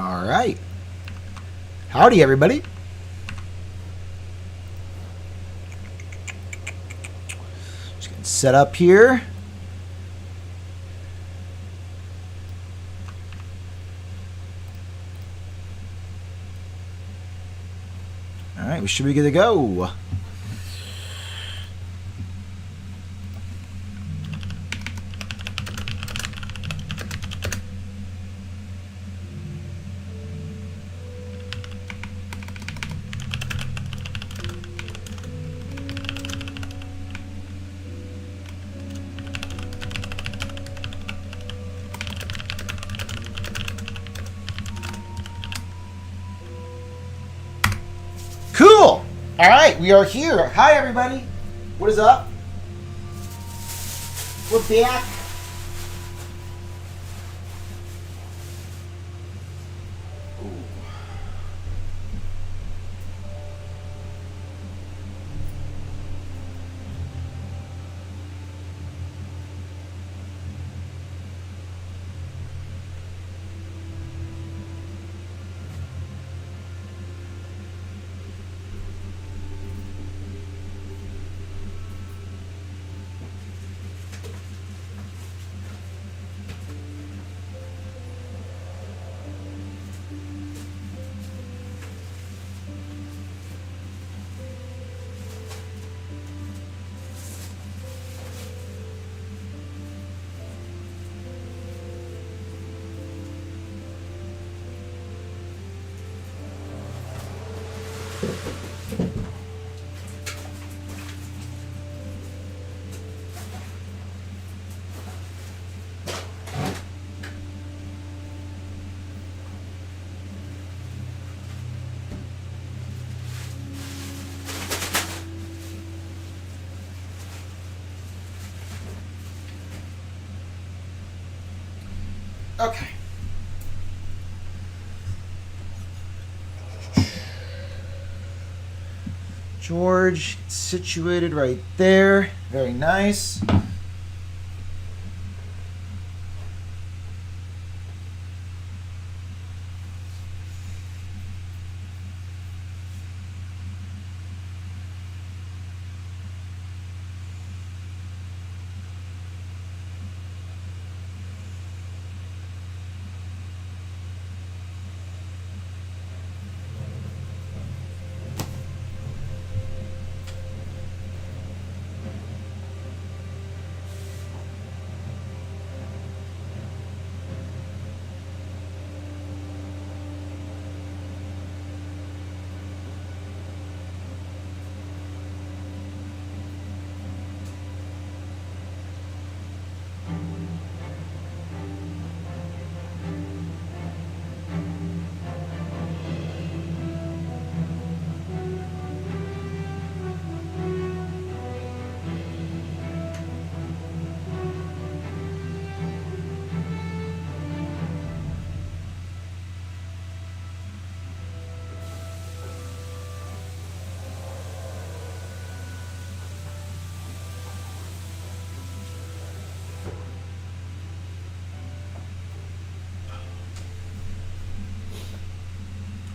All right. Howdy, everybody. Just getting set up here. All right, we should be good to go. Cool. All right, we are here. Hi, everybody. What is up? We're back. Okay. George, situated right there. Very nice.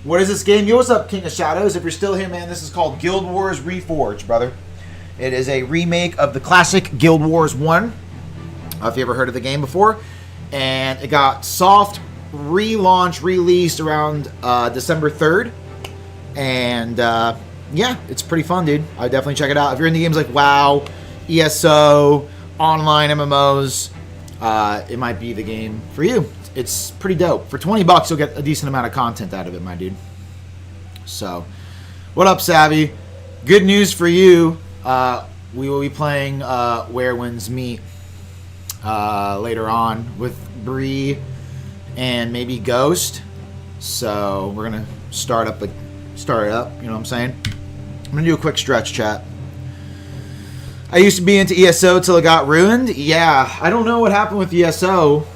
What is this game? Yo, what's up, King of Shadows? If you're still here, man, this is called Guild Wars Reforged, brother. It is a remake of the classic Guild Wars 1, if you ever heard of the game before. And it got soft released around December 3rd. And, yeah, it's pretty fun, dude. I definitely check it out. If you're into games like WoW, ESO, online MMOs, it might be the game for you. It's pretty dope. For 20 bucks, you'll get a decent amount of content out of it, my dude. So, what up, Savvy? Good news for you. We will be playing Where Winds Meet later on with Bree and maybe Ghost. So, we're going to start it up, you know what I'm saying? I'm going to do a quick stretch, chat. I used to be into ESO till it got ruined. Yeah, I don't know what happened with ESO.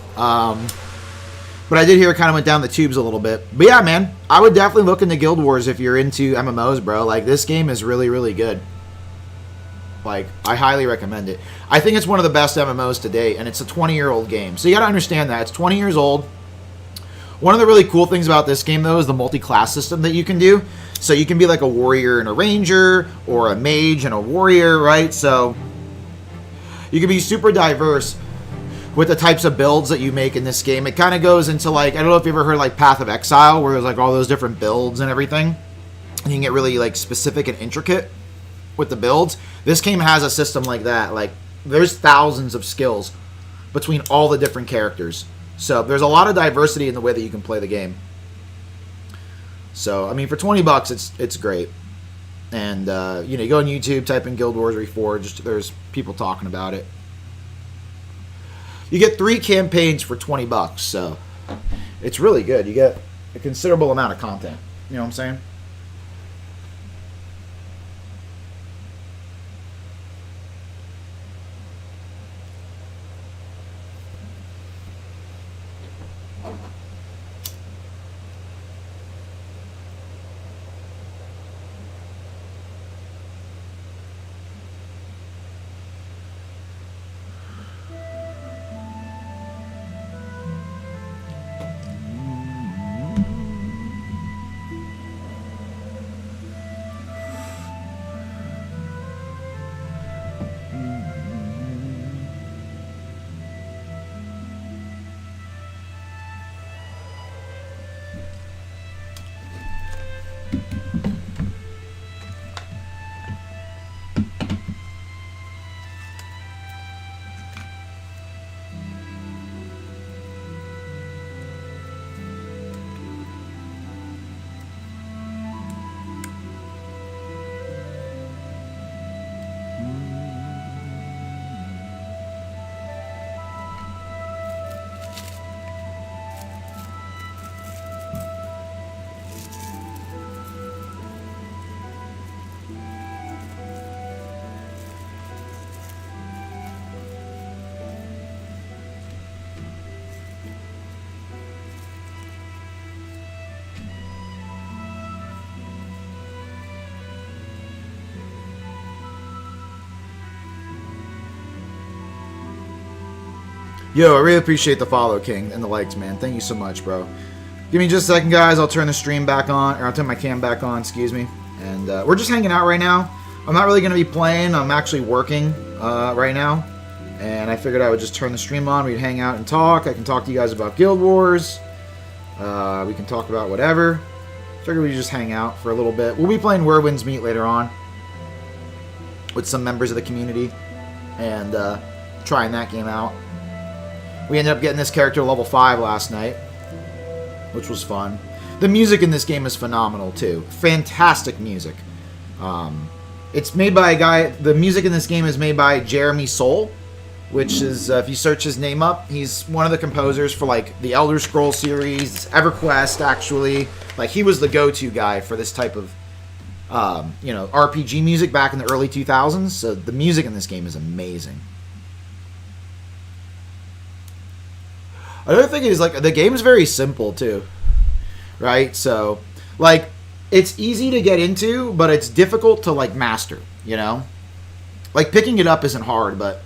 But I did hear it kind of went down the tubes a little bit. But yeah, man, I would definitely look into Guild Wars if you're into MMOs, bro. Like, this game is really, really good. Like, I highly recommend it. I think it's one of the best MMOs to date, and it's a 20-year-old game. So you got to understand that. It's 20 years old. One of the really cool things about this game, though, is the multi-class system that you can do. So you can be like a warrior and a ranger, or a mage and a warrior, right? So you can be super diverse with the types of builds that you make in this game. It kind of goes into like, I don't know if you ever heard like Path of Exile, where there's like all those different builds and everything. And you can get really like specific and intricate with the builds. This game has a system like that. Like there's thousands of skills between all the different characters. So there's a lot of diversity in the way that you can play the game. So, I mean, for 20 bucks, it's great. And, you know, you go on YouTube, type in Guild Wars Reforged. There's people talking about it. You get 3 campaigns for 20 bucks, so it's really good. You get a considerable amount of content. You know what I'm saying? Yo, I really appreciate the follow, King, and the likes, man. Thank you so much, bro. Give me just a second, guys. I'll turn the stream back on, or I'll turn my cam back on, excuse me. And we're just hanging out right now. I'm not really going to be playing. I'm actually working right now. And I figured I would just turn the stream on. We'd hang out and talk. I can talk to you guys about Guild Wars. We can talk about whatever. Figured we'd just hang out for a little bit. We'll be playing Where Winds Meet later on with some members of the community. And trying that game out. We ended up getting this character level 5 last night, which was fun. The music in this game is phenomenal, too. Fantastic music. It's made by a guy... The music in this game is made by Jeremy Soule, which is, if you search his name up, he's one of the composers for, like, the Elder Scrolls series, EverQuest, actually. Like, he was the go-to guy for this type of, you know, RPG music back in the early 2000s. So the music in this game is amazing. Another thing is, like, the game is very simple, too. Right? So, like, it's easy to get into, but it's difficult to, like, master, you know? Like, picking it up isn't hard, but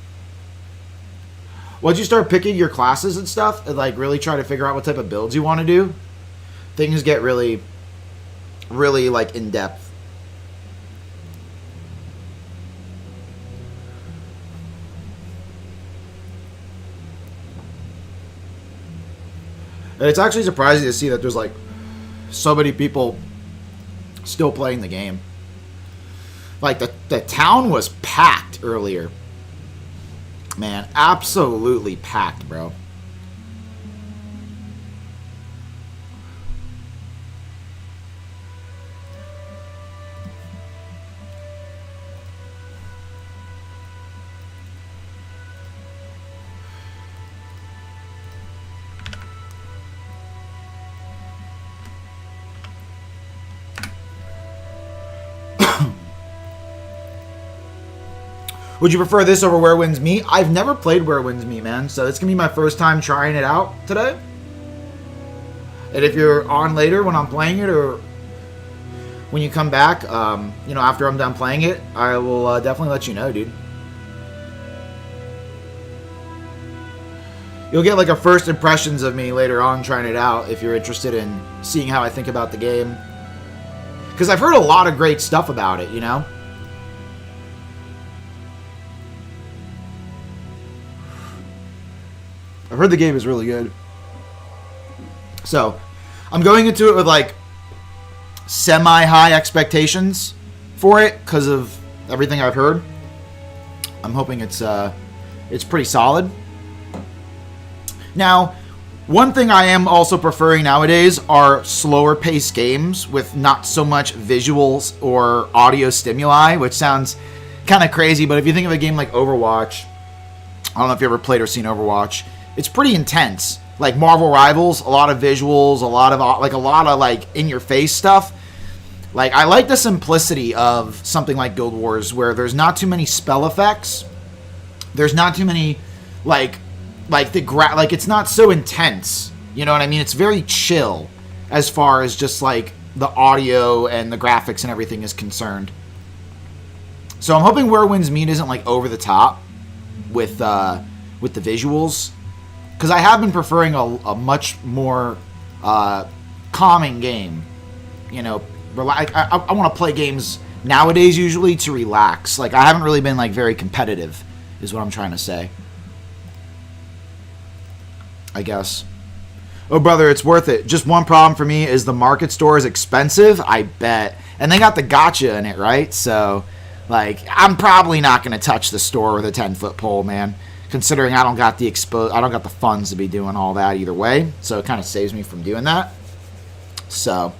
once you start picking your classes and stuff, and, like, really try to figure out what type of builds you want to do, things get really, really, like, in-depth. And it's actually surprising to see that there's, like, so many people still playing the game. Like, the town was packed earlier. Man, absolutely packed, bro. Would you prefer this over Where Winds Meet? I've never played Where Winds Meet, man, so it's going to be my first time trying it out today. And if you're on later when I'm playing it, or when you come back, you know, after I'm done playing it, I will definitely let you know, dude. You'll get like a first impressions of me later on trying it out if you're interested in seeing how I think about the game. Because I've heard a lot of great stuff about it, you know? I've heard the game is really good. So, I'm going into it with like semi-high expectations for it because of everything I've heard. I'm hoping it's pretty solid. Now, one thing I am also preferring nowadays are slower paced games with not so much visuals or audio stimuli, which sounds kind of crazy, but if you think of a game like Overwatch, I don't know if you ever played or seen Overwatch, it's pretty intense. Like Marvel Rivals, a lot of visuals, a lot of in your face stuff. Like, I like the simplicity of something like Guild Wars where there's not too many spell effects. There's not too many it's not so intense. You know what I mean? It's very chill as far as just like the audio and the graphics and everything is concerned. So I'm hoping Where Winds Meet isn't like over the top with the visuals, because I have been preferring a much more calming game. You know, I want to play games nowadays usually to relax. Like, I haven't really been like very competitive, is what I'm trying to say, I guess. Oh, brother, it's worth it. Just one problem for me is the market store is expensive, I bet. And they got the gacha in it, right? So, like, I'm probably not going to touch the store with a 10-foot pole, man. Considering I don't got the funds to be doing all that either way. So it kind of saves me from doing that. So,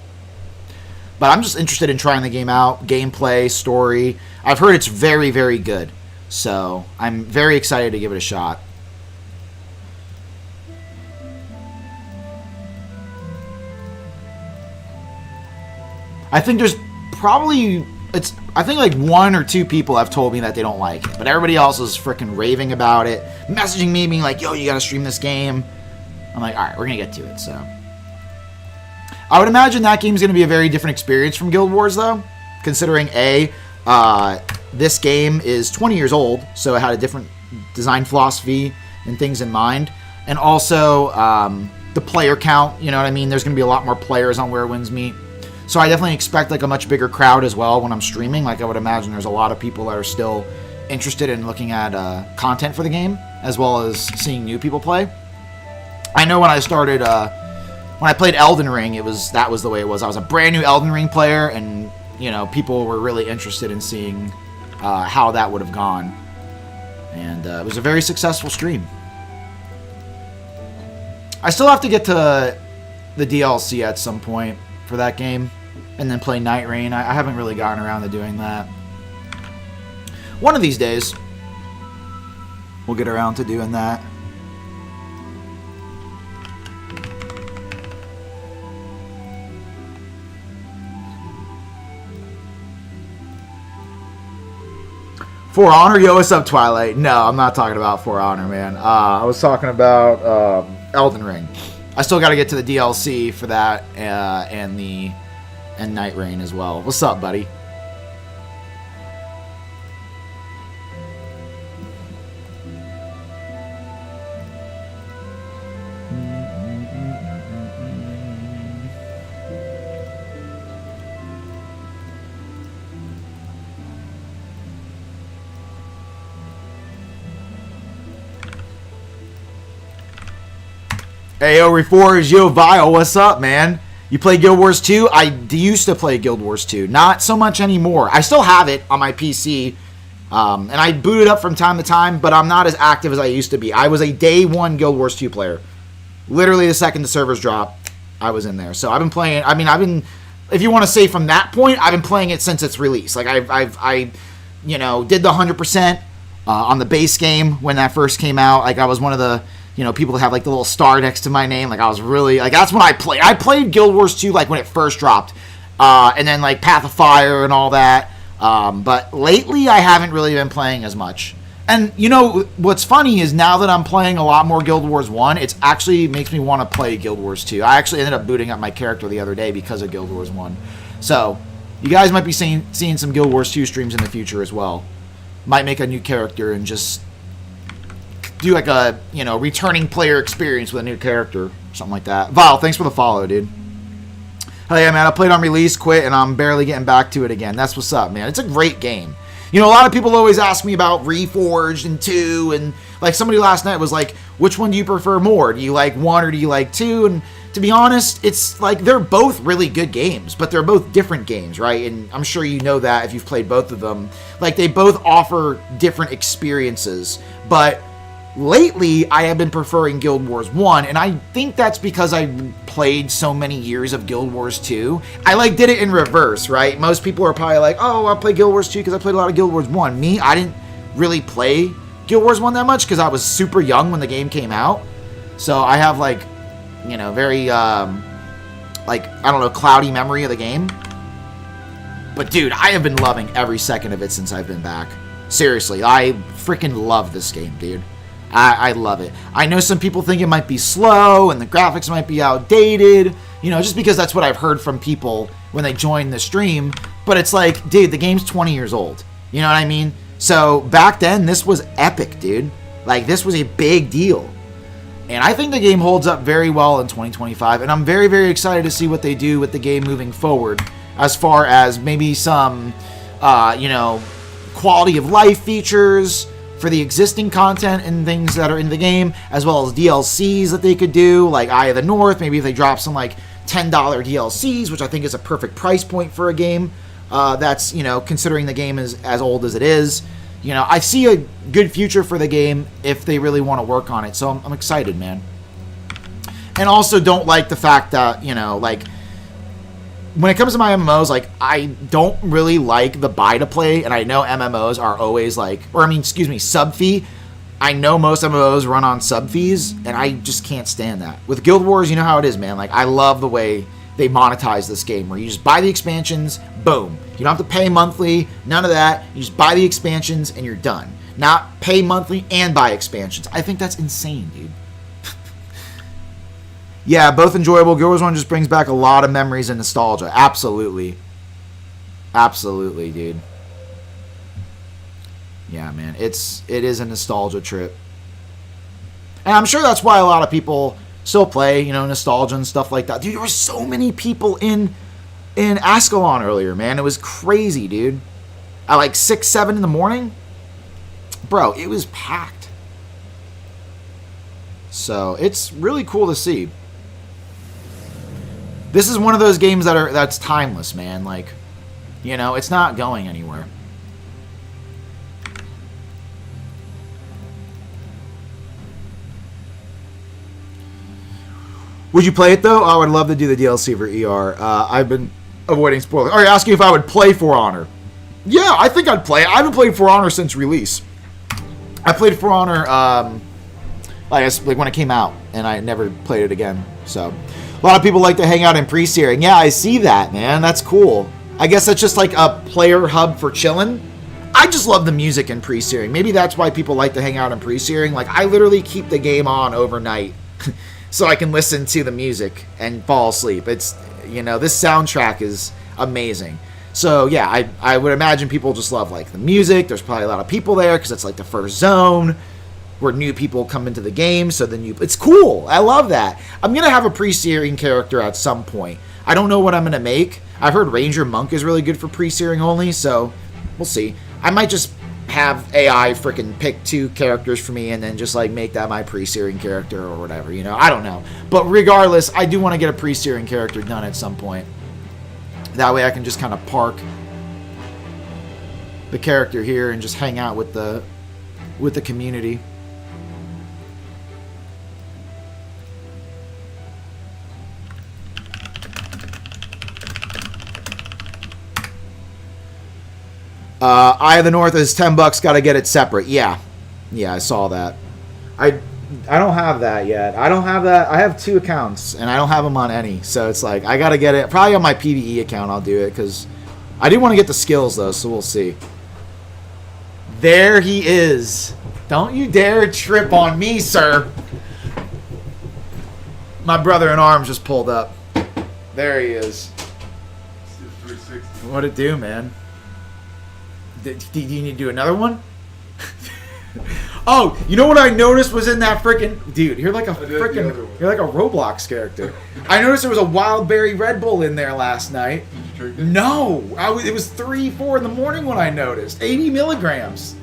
but I'm just interested in trying the game out. Gameplay, story. I've heard it's very, very good. So I'm very excited to give it a shot. I think there's probably... I think like 1 or 2 people have told me that they don't like it, but everybody else is freaking raving about it, messaging me, being like, yo, you gotta stream this game. I'm like, alright, we're gonna get to it, so. I would imagine that game's gonna be a very different experience from Guild Wars, though, considering this game is 20 years old, so it had a different design philosophy and things in mind, and also the player count, you know what I mean? There's gonna be a lot more players on Where Winds Meet. So I definitely expect like a much bigger crowd as well when I'm streaming. Like, I would imagine there's a lot of people that are still interested in looking at content for the game, as well as seeing new people play. I know when I started, when I played Elden Ring, that was the way it was. I was a brand new Elden Ring player, and you know, people were really interested in seeing how that would have gone. And it was a very successful stream. I still have to get to the DLC at some point for that game, and then play Night Rain. I haven't really gotten around to doing that. One of these days, we'll get around to doing that. For Honor, yo, what's up, Twilight? No, I'm not talking about For Honor, man. I was talking about Elden Ring. I still got to get to the DLC for that, and Night Rain as well. What's up, buddy? Hey, yo, Reforged, yo, Vile, what's up, man? You play Guild Wars 2? I used to play Guild Wars 2. Not so much anymore. I still have it on my PC, and I boot it up from time to time, but I'm not as active as I used to be. I was a day one Guild Wars 2 player. Literally the second the servers dropped, I was in there. So I've been playing, if you want to say from that point, I've been playing it since its release. Like, I did the 100% on the base game when that first came out. Like, I was one of the... people that have, like, the little star next to my name. Like, I was really... Like, that's when I played. I played Guild Wars 2, like, when it first dropped. And then, like, Path of Fire and all that. But lately, I haven't really been playing as much. And, what's funny is now that I'm playing a lot more Guild Wars 1, it actually makes me want to play Guild Wars 2. I actually ended up booting up my character the other day because of Guild Wars 1. So, you guys might be seeing some Guild Wars 2 streams in the future as well. Might make a new character and just do like a, you know, returning player experience with a new character, something like that. Val, thanks for the follow, dude. Hell yeah, man, I played on release, quit, and I'm barely getting back to it again. That's what's up, man. It's a great game. You know, a lot of people always ask me about Reforged and 2, and like somebody last night was like, which one do you prefer more? Do you like 1 or do you like 2? And to be honest, it's like they're both really good games, but they're both different games, right? And I'm sure you know that if you've played both of them. Like, they both offer different experiences, but lately, I have been preferring Guild Wars 1, and I think that's because I played so many years of Guild Wars 2. I, like, did it in reverse, right? Most people are probably like, oh, I play Guild Wars 2 because I played a lot of Guild Wars 1. Me, I didn't really play Guild Wars 1 that much because I was super young when the game came out. So I have, like, you know, very, like, I don't know, cloudy memory of the game. But, dude, I have been loving every second of it since I've been back. Seriously, I freaking love this game, dude. I love it. I know some people think it might be slow and the graphics might be outdated, you know, just because that's what I've heard from people when they join the stream. But it's like, dude, the game's 20 years old. You know what I mean? So back then, this was epic, dude. Like, this was a big deal. And I think the game holds up very well in 2025. And I'm very, very excited to see what they do with the game moving forward, as far as maybe some, you know, quality of life features for the existing content and things that are in the game, as well as DLCs that they could do, like Eye of the North. Maybe if they drop some like $10 DLCs, which I think is a perfect price point for a game that's, you know, considering the game is as old as it is. You know, I see a good future for the game if they really want to work on it. So I'm excited, man. And also don't like the fact that, you know, like, when it comes to my MMOs, like, I don't really like the buy-to-play, and I know MMOs are always, like, or, I mean, excuse me, sub-fee. I know most MMOs run on sub-fees, and I just can't stand that. With Guild Wars, you know how it is, man. Like, I love the way they monetize this game, where you just buy the expansions, boom. You don't have to pay monthly, none of that. You just buy the expansions, and you're done. Not pay monthly and buy expansions. I think that's insane, dude. Yeah, both enjoyable. Guild Wars 1 just brings back a lot of memories and nostalgia. Absolutely. Absolutely, dude. Yeah, man. It is a nostalgia trip. And I'm sure that's why a lot of people still play, you know, nostalgia and stuff like that. Dude, there were so many people in Ascalon earlier, man. It was crazy, dude. At like 6, 7 in the morning. Bro, it was packed. So, it's really cool to see. This is one of those games that's timeless, man. Like, you know, it's not going anywhere. Would you play it, though? I would love to do the DLC for ER. I've been avoiding spoilers. Are you asking if I would play For Honor? Yeah, I think I'd play it. I haven't played For Honor since release. I played For Honor, like when it came out, and I never played it again, so... A lot of people like to hang out in pre-searing. Yeah, I see that, man. That's cool. I guess that's just like a player hub for chilling. I just love the music in pre-searing. Maybe that's why people like to hang out in pre-searing. Like, I literally keep the game on overnight so I can listen to the music and fall asleep. It's, you know, this soundtrack is amazing. So, yeah, I would imagine people just love, like, the music. There's probably a lot of people there because it's, like, the first zone where new people come into the game, so then it's cool. I love that. I'm going to have a pre-searing character at some point. I don't know what I'm going to make. I've heard Ranger Monk is really good for pre-searing only, so we'll see. I might just have AI freaking pick 2 characters for me and then just, like, make that my pre-searing character or whatever, you know? I don't know. But regardless, I do want to get a pre-searing character done at some point. That way I can just kind of park the character here and just hang out with the community. Eye of the North is $10. Got to get it separate. Yeah, I saw that. I don't have that yet. I don't have that. I have 2 accounts and I don't have them on any. So it's like I got to get it. Probably on my PvE account I'll do it because I do want to get the skills though. So we'll see. There he is. Don't you dare trip on me, sir. My brother in arms just pulled up. There he is. What'd it do, man? Do you need to do another one? Oh, you know what I noticed was in that freaking dude? You're like a freaking, you're like a Roblox character. I noticed there was a wild berry Red Bull in there last night. Did you drink it? No, it was 3, 4 in the morning when I noticed. 80 milligrams.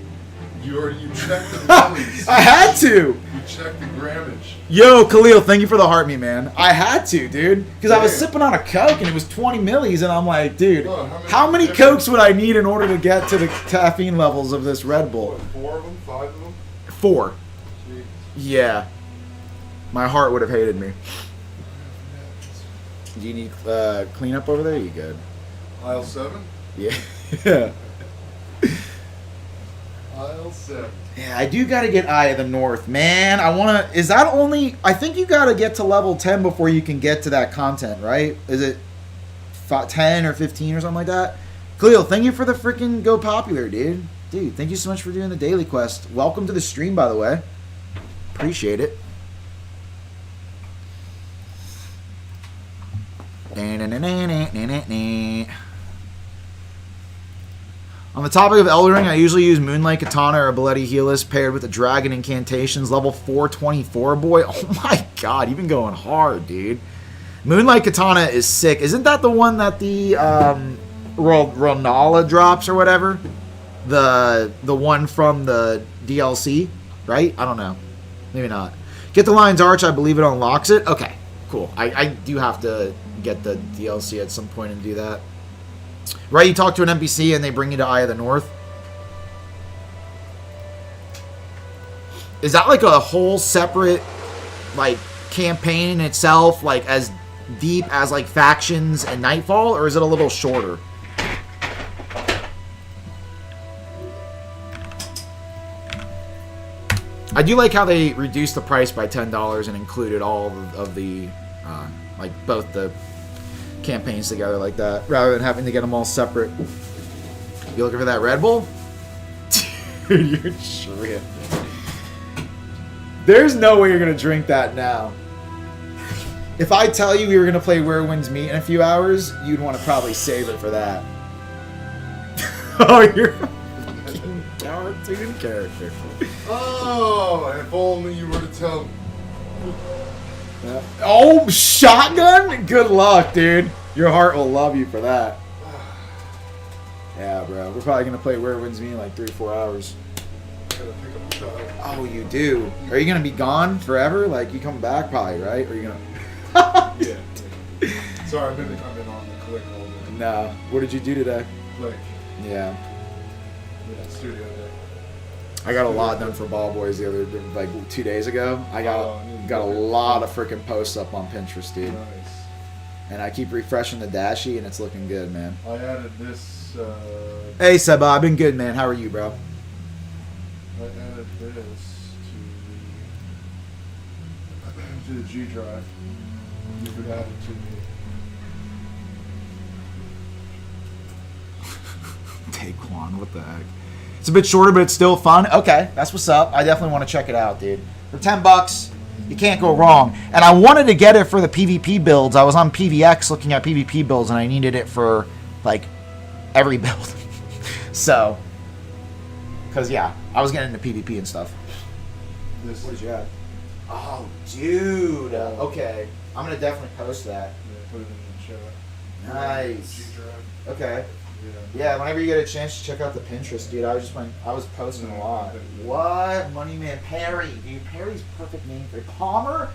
You checked the values. I had to. You checked the grammage. Yo, Khalil, thank you for the heart me, man. I had to, dude, because I was sipping on a Coke and it was 20 millis, and I'm like, dude, how many Cokes would I need in order to get to the caffeine levels of this Red Bull? What, 4 of them? 5 of them? 4. Jeez. Yeah. My heart would have hated me. Do you need cleanup over there? You good? Aisle 7? Yeah. Yeah. Aisle 7. Yeah, I do got to get Eye of the North, man. I want to. Is that only? I think you got to get to level 10 before you can get to that content, right? Is it 10 or 15 or something like that? Khalil, thank you for the freaking Go Popular, dude. Dude, thank you so much for doing the daily quest. Welcome to the stream, by the way. Appreciate it. On the topic of Elden Ring, I usually use Moonlight Katana or Bloody Healis paired with the Dragon Incantations, level 424, boy. Oh my god, you've been going hard, dude. Moonlight Katana is sick. Isn't that the one that the Ronala drops or whatever? The one from the DLC, right? I don't know. Maybe not. Get the Lion's Arch, I believe it unlocks it. Okay, cool. I do have to get the DLC at some point and do that. Right, you talk to an NPC and they bring you to Eye of the North. Is that like a whole separate, like, campaign in itself, like as deep as like Factions and Nightfall, or is it a little shorter? I do like how they reduced the price by $10 and included all of the, like both the campaigns together like that, rather than having to get them all separate. You looking for that Red Bull? Dude, you're tripping. There's no way you're gonna drink that now. If I tell you we were gonna play Where Winds Meet in a few hours, you'd want to probably save it for that. Oh, you're a fucking cartoon character. Oh, if only you were to tell me. Oh, shotgun? Good luck, dude. Your heart will love you for that. Yeah, bro. We're probably going to play Where Winds Meet in like 3 or 4 hours. Gotta pick up the child. Oh, you do? Are you going to be gone forever? Like, you come back probably, right? Or are you going to... Yeah. Sorry, I've been on the click all day. No. What did you do today? Click. Yeah. Yeah, studio day. I got a lot done for Ball Boys the other, like 2 days ago. I got a lot of freaking posts up on Pinterest, dude. Nice. And I keep refreshing the dashie, and it's looking good, man. I added this. Hey, Seba, I've been good, man. How are you, bro? I added this to the G drive. You could add it to me. Daquan, what the heck? It's a bit shorter, but it's still fun. Okay, that's what's up. I definitely want to check it out, dude. For $10, you can't go wrong. And I wanted to get it for the PvP builds. I was on PVX looking at PvP builds, and I needed it for, like, every build. So, because, yeah, I was getting into PvP and stuff. This what did you add? Oh, dude. Okay. I'm going to definitely post that. Yeah, put it in the chat. Nice. G drive. Okay. Yeah, whenever you get a chance to check out the Pinterest, dude, I was posting a lot. What? Money Man Perry. Dude, Perry's perfect name for Palmer?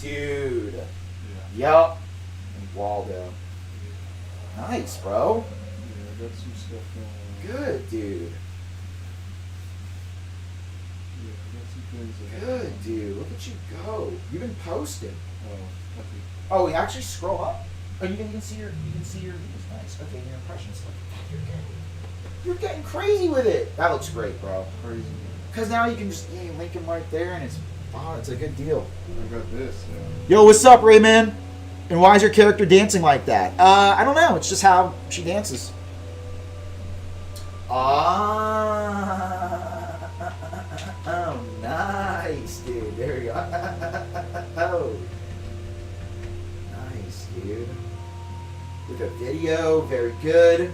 Dude. Yeah. Yup. And Waldo. Nice, bro. Yeah, I got some stuff going on. Good, dude. Yeah, I got some things that Good, dude. Look at you go. You've been posting. Oh, happy. Oh, we actually scroll up. Oh, you can see your views. Nice. Okay, your impressions. You're getting crazy with it. That looks great, bro. Crazy. Because now you can just link them right there, and it's a good deal. I got this. Yeah. Yo, what's up, Rayman? And why is your character dancing like that? I don't know. It's just how she dances. Oh, nice, dude. There we go. Oh. Nice, dude. With a video, very good.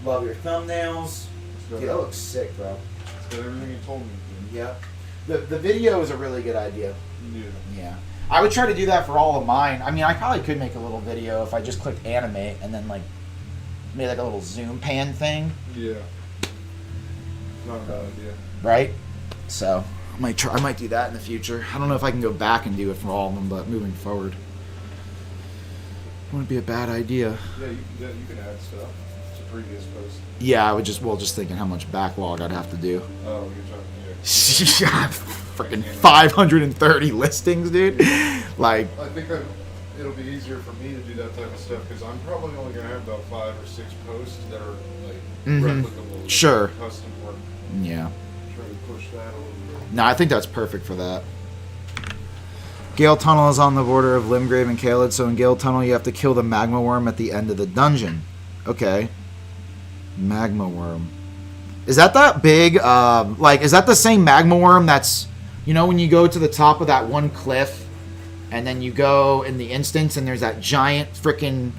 Love your thumbnails. Dude, that looks sick, bro. It's got everything you told me. Yep. The video is a really good idea. Yeah. Yeah. I would try to do that for all of mine. I mean, I probably could make a little video if I just clicked animate and then like made like a little zoom pan thing. Yeah. Not a bad idea. Right? So I might do that in the future. I don't know if I can go back and do it for all of them, but moving forward, wouldn't be a bad idea. Yeah, you can add stuff to previous posts. Yeah, I would just thinking how much backlog I'd have to do. Oh, you're talking. Yeah, freaking 530 listings, dude. Like, I think it'll be easier for me to do that type of stuff because I'm probably only gonna have about 5 or 6 posts that are like replicable. Sure. Custom work. Yeah. Try to push that a little bit. No, I think that's perfect for that. Gale Tunnel is on the border of Limgrave and Caelid, so in Gale Tunnel you have to kill the magma worm at the end of the dungeon. Okay. Magma worm. Is that big? Like, is that the same magma worm that's, you know, when you go to the top of that one cliff and then you go in the instance and there's that giant freaking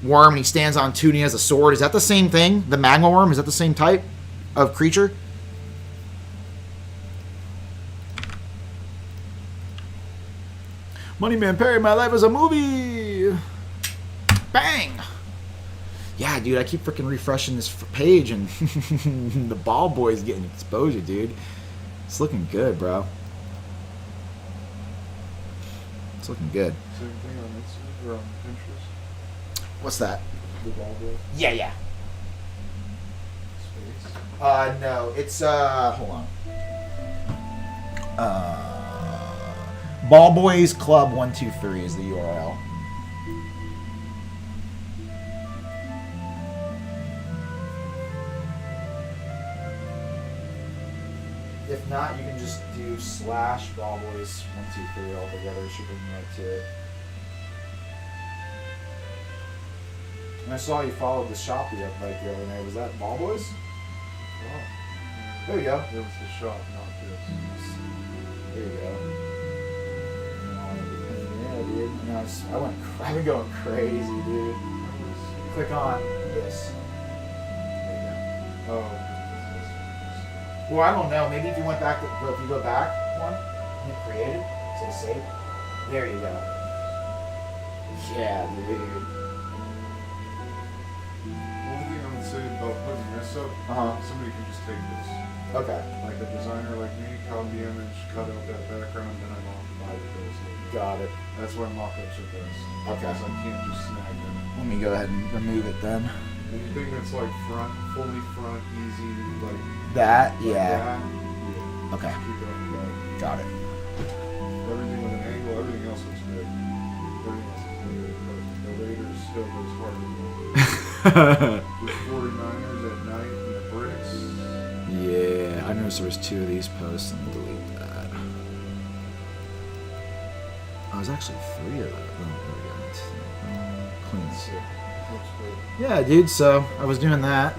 worm and he stands on two and he has a sword? Is that the same thing? The magma worm? Is that the same type of creature? Moneyman Perry, my life is a movie. Bang. Yeah, dude, I keep freaking refreshing this page and the ball boy's getting exposure, dude. It's looking good, bro. It's looking good. Same thing on Instagram or on Pinterest. What's that? The ball boy Yeah. space. No, it's hold on. Ball Boys Club 123 is the URL. If not, you can just do /ballboys123 all together. It should bring you right to it. And I saw you followed the shop the other night. Was that Ball Boys? Oh. There you go. It was the shop, not this. There you go. Yeah, dude. I've been going crazy, dude. Click on this. There you Oh. go. Well, I don't know. Maybe if you went back, if you go back one, hit created, say save. There you go. Yeah, dude. One thing I would say about putting this up, somebody can just take this. Okay. Like a designer like me, copy the image, cut out that background, then I don't have to buy the bills. Got it. That's why mock-ups are best. Okay. Because I can't just snag them. Let me go ahead and remove it then. Anything that's like fully front, easy, like That, like yeah. that, yeah. Okay. Just keep it on the back. Got it. Everything with an angle, everything else looks good. Everything else is good. But the Raiders still goes harder. With 49ers at night and the bricks. Yeah, I noticed there was 2 of these posts. Let me delete that. Oh, there's actually 3 of them. Oh, there we go. Clean. Sick. Looks good. Yeah, dude, so I was doing that.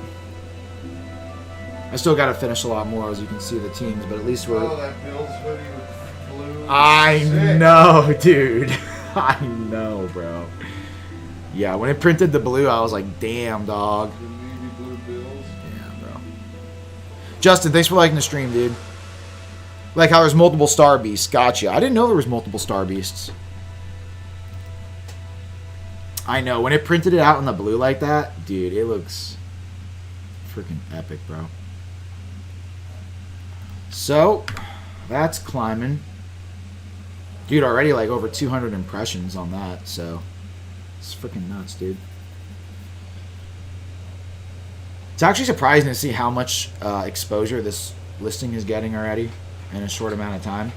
I still got to finish a lot more, as you can see the teams, but at least we're... Oh, that Bills hoodie with blue. I Sick. know, dude. I know, bro. Yeah, when it printed the blue, I was like, damn, dog. The navy blue Bills. Yeah, bro. Justin, thanks for liking the stream, dude. Like how there's multiple Star Beasts. Gotcha. I didn't know there was multiple Star Beasts. I know. When it printed it out in the blue like that, dude, it looks freaking epic, bro. So, that's climbing. Dude, already like over 200 impressions on that, so it's freaking nuts, dude. It's actually surprising to see how much exposure this listing is getting already in a short amount of time.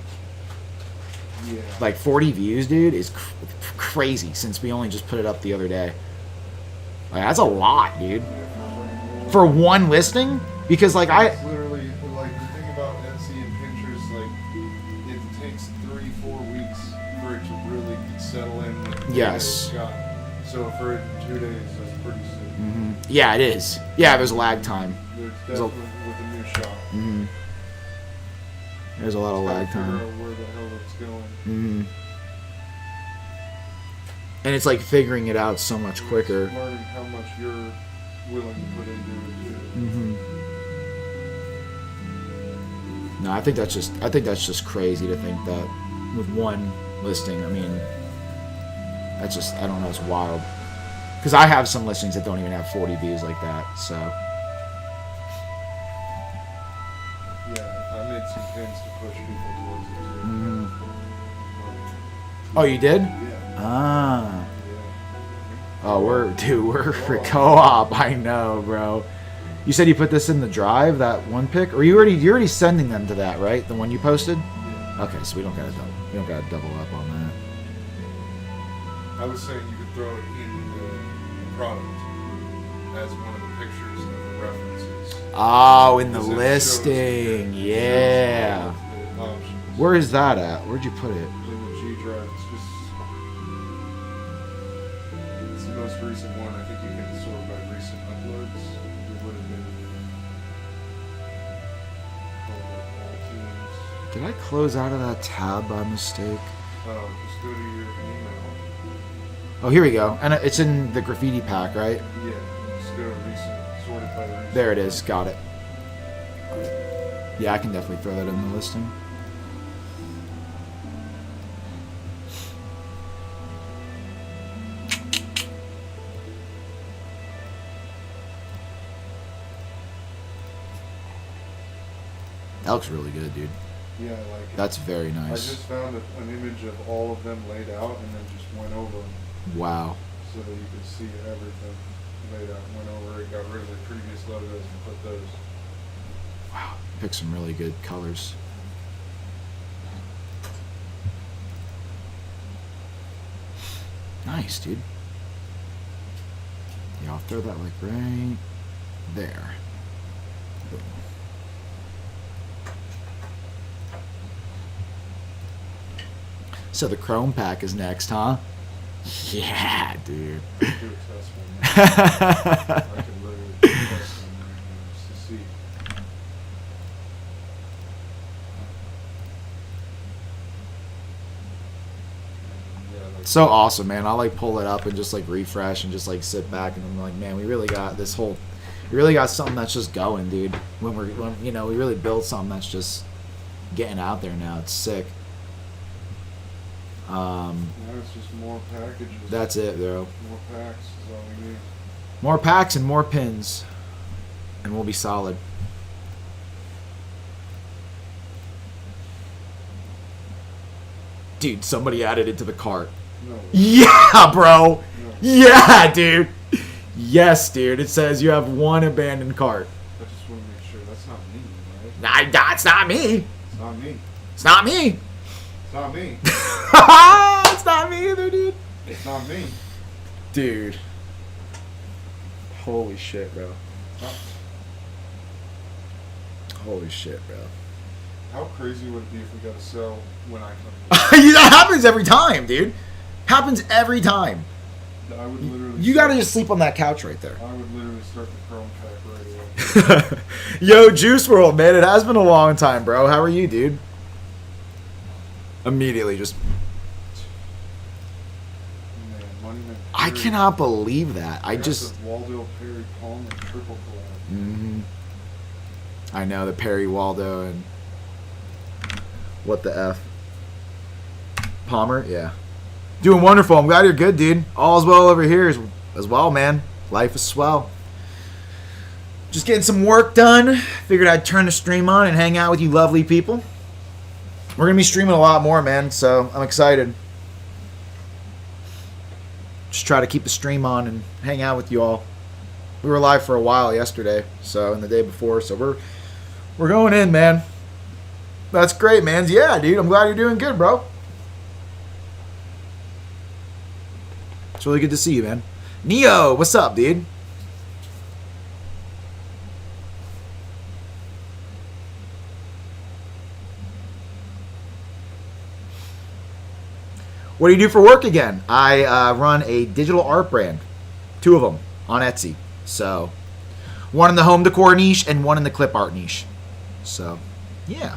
Yeah. Like 40 views, dude, is crazy since we only just put it up the other day. Like, that's a lot, dude. For one listing? Because, like, It's literally, like, the thing about Etsy and Pinterest, like, it takes 3-4 weeks for it to really settle in with the Yes. it's got. So for it in 2 days, that's pretty sick. Mm-hmm. Yeah, it is. Yeah, there's a lag time. There's There's a- definitely with the new shop. Mm-hmm. There's a lot of lag Figure time. out where the hell it's going. Mm-hmm. And it's like figuring it out so much quicker. Learning how much you're willing to put into it too. Mm-hmm. No, I think that's just crazy to think that with one listing. I mean, that's just, I don't know, it's wild. Because I have some listings that don't even have 40 views like that. So yeah, I made some pins to push people towards it too. mm. Oh, you did? Yeah. Ah. Yeah. Oh, we're for co-op. I know, bro. You said you put this in the drive, that one pick, or you're already sending them to that, right? The one you posted. Yeah. Okay, so we don't gotta double up on that. I was saying you could throw it in the product as one of the pictures of the references. Oh, in the Because it listing, shows- yeah. the options. Where is that at? Where'd you put it? In the G drive, it's the most recent one. I think you can sort by recent uploads. It would have been called all teams. Did I close out of that tab by mistake? Just go to your email. Oh, here we go. And it's in the graffiti pack, right? Yeah, just go to recent, sorted by recent. There it is. Got it. Yeah, I can definitely throw that in the listing. That looks really good, dude. Yeah, I like it. That's very I nice. just found an image of all of them laid out and then just went over them Wow. so that you could see everything laid out. Went over it, got rid of the previous logos and put those. Wow. Pick some really good colors. Nice, dude. Yeah, I'll throw that like right there. Boom. So the Chrome pack is next, huh? Yeah, dude. Too accessible. I can literally test them right now just to see. Yeah, like So awesome, man. I like pull it up and just like refresh and just like sit back and I'm like, man, we really got something that's just going, dude. When we really built something that's just getting out there now. It's sick. now it's just more packages. That's it, bro. More packs is all we need. More packs and more pins, and we'll be solid. Dude, somebody added it to the cart. No. Yeah, bro. No. Yeah, dude. Yes, dude. It says you have one abandoned cart. I just want to make sure that's not me, right? That's not me. It's not me. It's not me. It's not me. It's not me either, dude. It's not me. Dude. Holy shit, bro. It's not- Holy shit, bro. How crazy would it be if we got to sell when I come That happens every time, dude. Happens every time. here? I would literally. You gotta just sleep on that couch right there. I would literally start the Chrome pack right away. Yo, Juice World, man. It has been a long time, bro. How are you, dude? Immediately just... Man, Moneyman I Perry, cannot believe that. I just... aggressive Waldo Perry Palmer triple collab. Mhm. I know, the Perry Waldo and... What the F? Palmer? Yeah. Doing wonderful. I'm glad you're good, dude. All's well over here as well, man. Life is swell. Just getting some work done. Figured I'd turn the stream on and hang out with you lovely people. We're going to be streaming a lot more, man, so I'm excited. Just try to keep the stream on and hang out with you all. We were live for a while yesterday, so, and the day before, so we're going in, man. That's great, man. Yeah, dude, I'm glad you're doing good, bro. It's really good to see you, man. Neo, what's up, dude? What do you do for work again? I run a digital art brand. 2 of them on Etsy. So, one in the home decor niche and one in the clip art niche. So, yeah.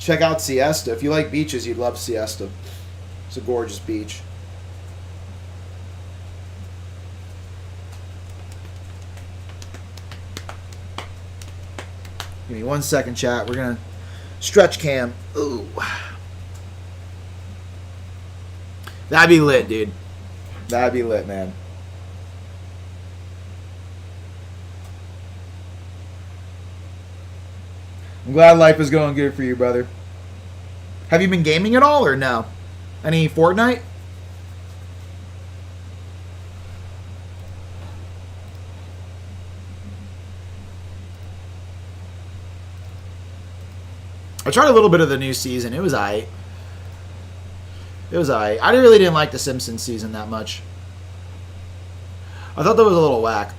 Check out Siesta. If you like beaches, you'd love Siesta. It's a gorgeous beach. Give me 1 second, chat. We're going to stretch cam. Ooh. That'd be lit, dude. That'd be lit, man. I'm glad life is going good for you, brother. Have you been gaming at all or no? Any Fortnite? I tried a little bit of the new season. It was aight. It was aight. I really didn't like the Simpsons season that much. I thought that was a little whack.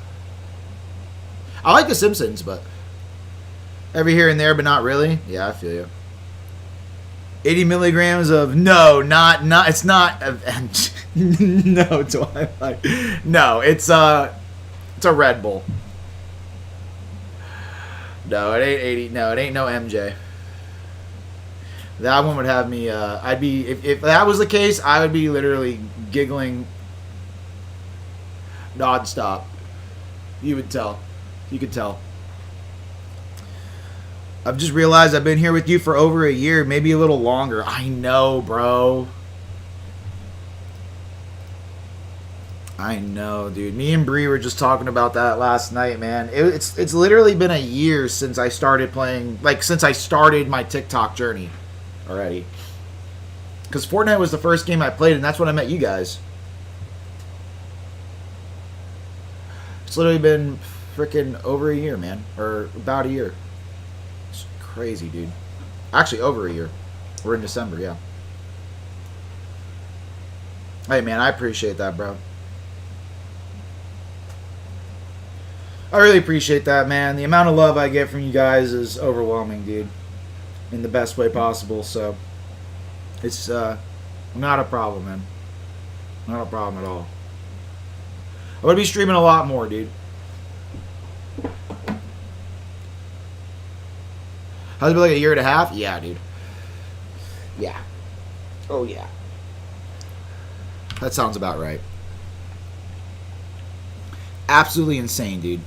I like the Simpsons, but every here and there, but not really. Yeah, I feel you. 80 milligrams of not. It's not. No, Twilight. No, it's a Red Bull. No, it ain't 80. No, it ain't no MJ. That one would have me. I'd be if that was the case, I would be literally giggling nonstop. You would tell. You could tell. I've just realized I've been here with you for over a year, maybe a little longer. I know, bro. I know, dude. Me and Bree were just talking about that last night, man. It's literally been a year since I started playing, like since I started my TikTok journey already. Because Fortnite was the first game I played, and that's when I met you guys. It's literally been freaking over a year, man. Or about a year. It's crazy, dude. Actually, over a year. We're in December, yeah. Hey, man, I appreciate that, bro. I really appreciate that, man. The amount of love I get from you guys is overwhelming, dude. In the best way possible, so it's not a problem, man. Not a problem at all. I'm gonna be streaming a lot more, dude. Has it been like a year and a half? Yeah, dude. Yeah. Oh, yeah. That sounds about right. Absolutely insane, dude.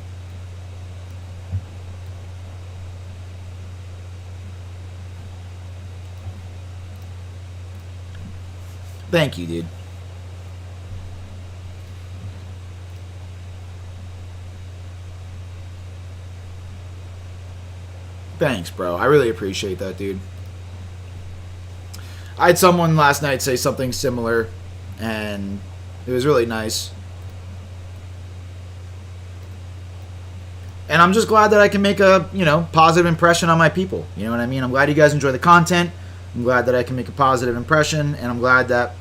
Thank you, dude. Thanks, bro. I really appreciate that, dude. I had someone last night say something similar, and it was really nice. And I'm just glad that I can make a, positive impression on my people. You know what I mean? I'm glad you guys enjoy the content. I'm glad that I can make a positive impression, and I'm glad that,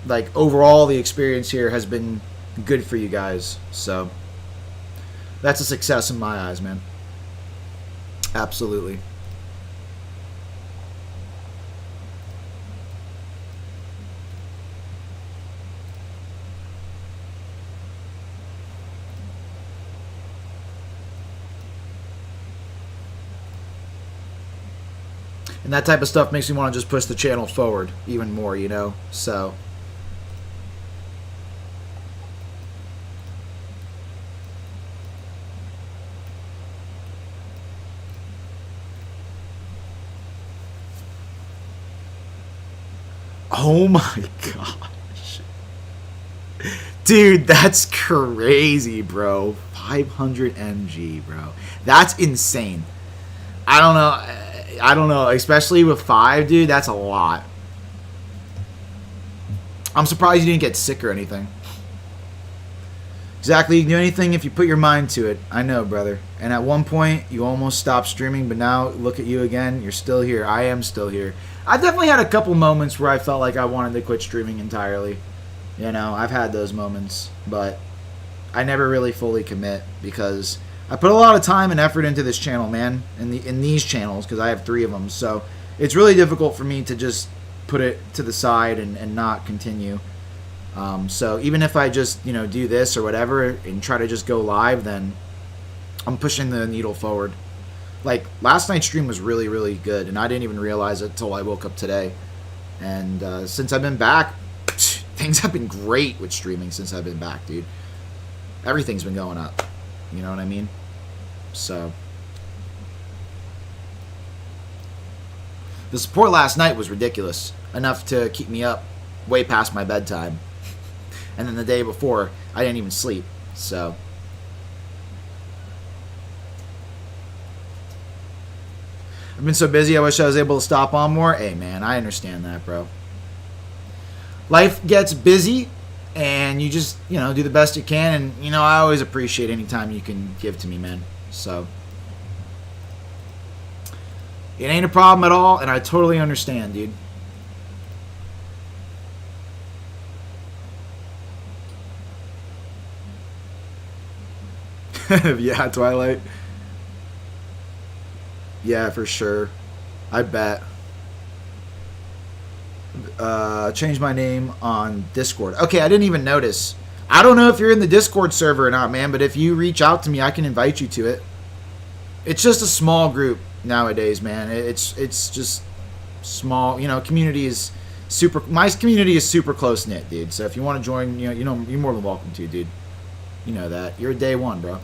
like, overall the experience here has been good for you guys. So that's a success in my eyes, man. Absolutely. And that type of stuff makes me want to just push the channel forward even more, So oh my gosh. Dude, that's crazy, bro. 500 mg, bro. That's insane. I don't know, especially with 5, dude, that's a lot. I'm surprised you didn't get sick or anything. Exactly, you can do anything if you put your mind to it. I know, brother. And at one point, you almost stopped streaming, but now, look at you again. You're still here. I am still here. I definitely had a couple moments where I felt like I wanted to quit streaming entirely. I've had those moments, but I never really fully commit because I put a lot of time and effort into this channel, man, in these channels, because I have 3 of them. So it's really difficult for me to just put it to the side and not continue. So even if I just, do this or whatever and try to just go live, then I'm pushing the needle forward. like last night's stream was really, really good, and I didn't even realize it until I woke up today. And since I've been back, things have been great with streaming since I've been back, dude. Everything's been going up. You know what I mean? So the support last night was ridiculous, enough to keep me up way past my bedtime. And then the day before, I didn't even sleep. So I've been so busy, I wish I was able to stop on more. Hey, man, I understand that, bro. Life gets busy, and you just, you know, do the best you can. And, you know, I always appreciate any time you can give to me, man. So it ain't a problem at all, and I totally understand, dude. Yeah, Twilight. Yeah, for sure. I bet. Change my name on Discord. Okay, I didn't even notice. I don't know if you're in the Discord server or not, man, but if you reach out to me, I can invite you to it. It's just a small group nowadays, man. It's just small. You know, community is super. My community is super close knit, dude. So if you want to join, you know, you're more than welcome to, dude. You know that. You're day one, bro.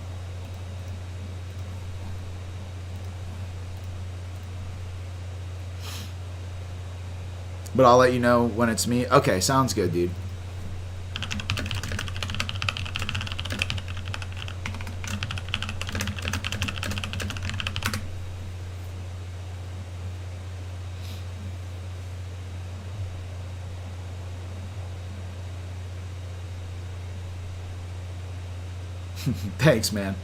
But I'll let you know when it's me. Okay, sounds good, dude. Thanks, man.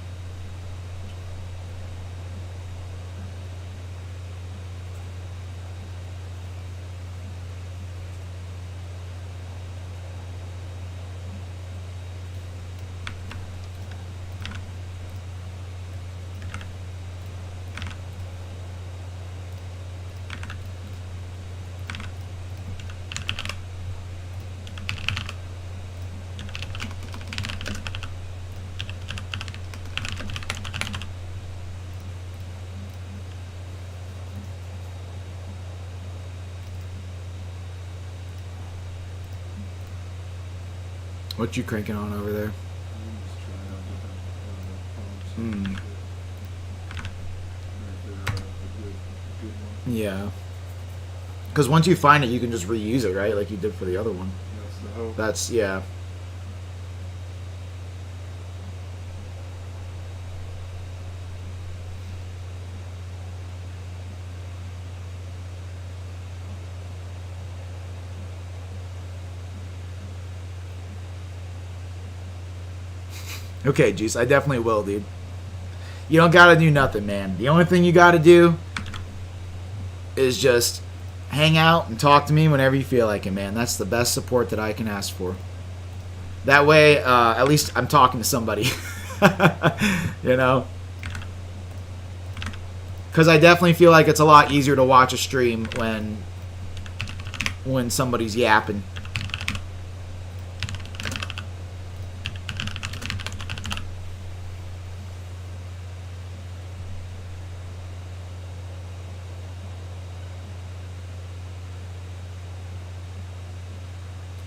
What you cranking on over there? I'm just trying out different phones. Hmm. If they're a good one. Yeah. Because once you find it, you can just reuse it, right? Like you did for the other one. That's the hope. That's, yeah. Okay, Juice, I definitely will, dude. You don't gotta do nothing, man. The only thing you gotta do is just hang out and talk to me whenever you feel like it, man. That's the best support that I can ask for. That way, at least I'm talking to somebody. You know? Because I definitely feel like it's a lot easier to watch a stream when somebody's yapping.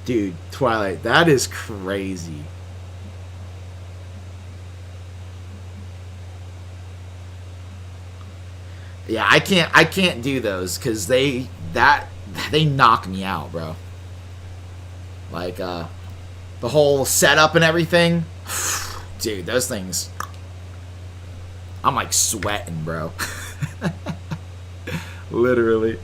Dude, Twilight, that is crazy. Yeah, I can't do those because they knock me out, bro. Like the whole setup and everything. Dude, those things, I'm like sweating, bro. Literally.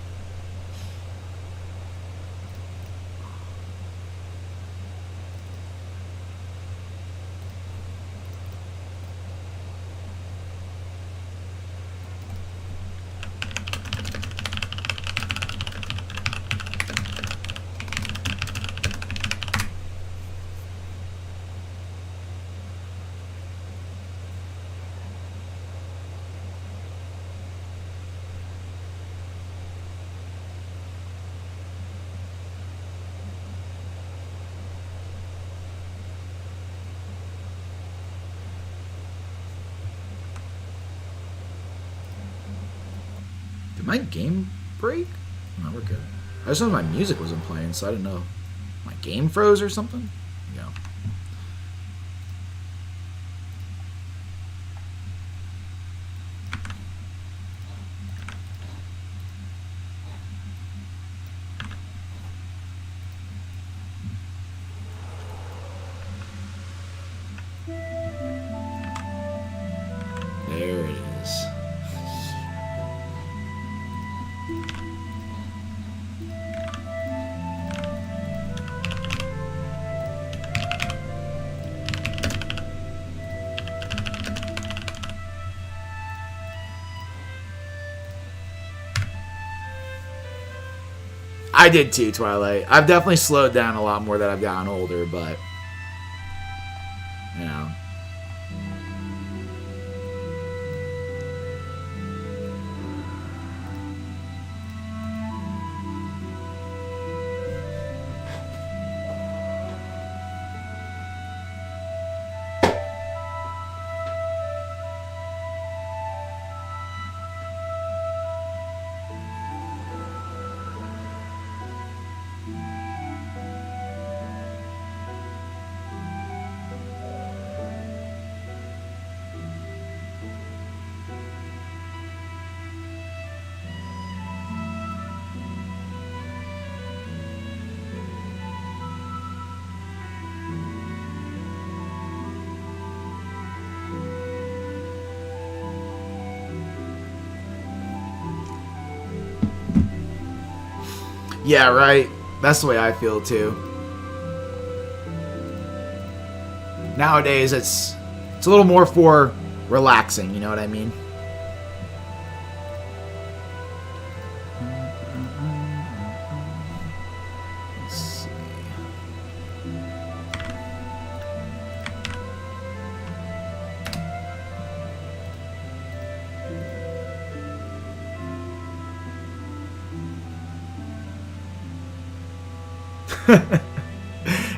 my game break? No, we're good. I just know my music wasn't playing, so I didn't know. My game froze or something? Yeah. There it is. I did too, Twilight. I've definitely slowed down a lot more that I've gotten older, but you know. Yeah, right. That's the way I feel too. Nowadays, it's a little more for relaxing. You know what I mean? Let's see.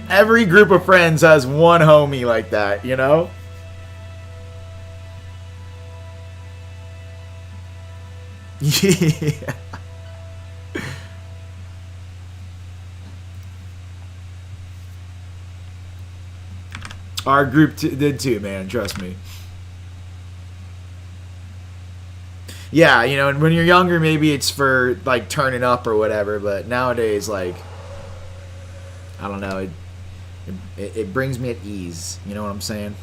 Every group of friends has one homie like that, you know? Yeah. Our group did too, man. Trust me. Yeah, you know, and when you're younger, maybe it's for, like, turning up or whatever, but nowadays, like, I don't know, it brings me at ease. You know what I'm saying?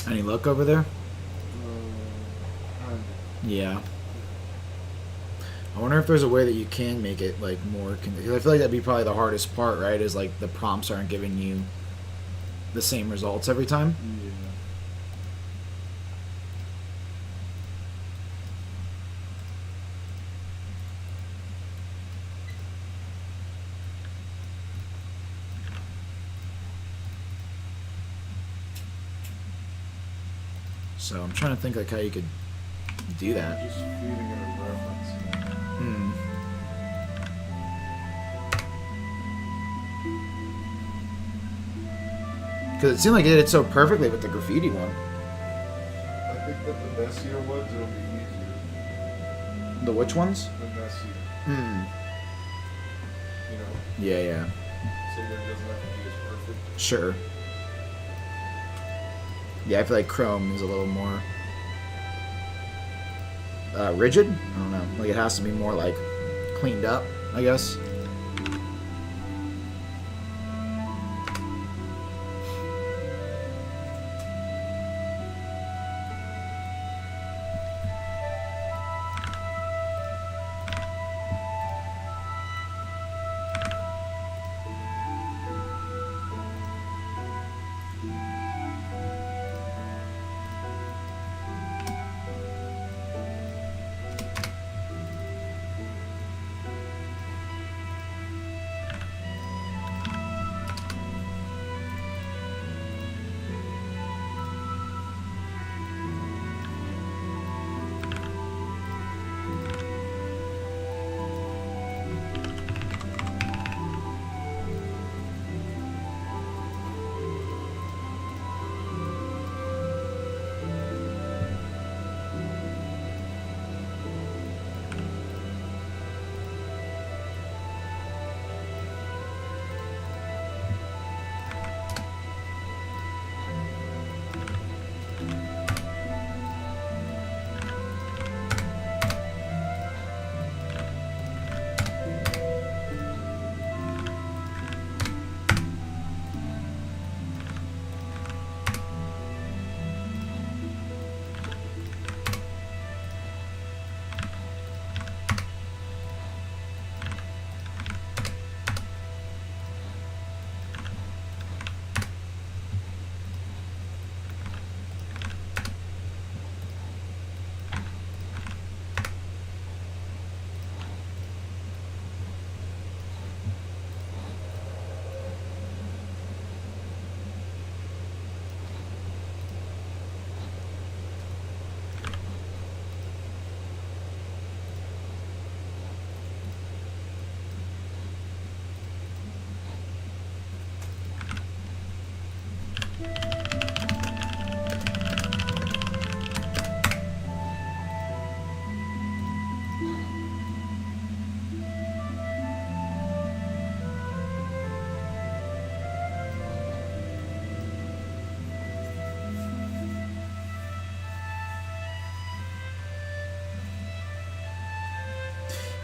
Any luck over there? Kind Yeah. I wonder if there's a way that you can make it like more. Because I feel like that'd be probably the hardest part, right? Is like the prompts aren't giving you the same results every time. Yeah. So I'm trying to think like how you could do that. Just feeding it a reference. Hmm. Because it seemed like it did it so perfectly with the graffiti one. I think that the messier ones, it'll be easier. The which ones? The messier. Hmm. You know, Yeah, yeah. so that it doesn't have to be as perfect. Sure. Yeah, I feel like Chrome is a little more rigid. I don't know. Like it has to be more like cleaned up, I guess.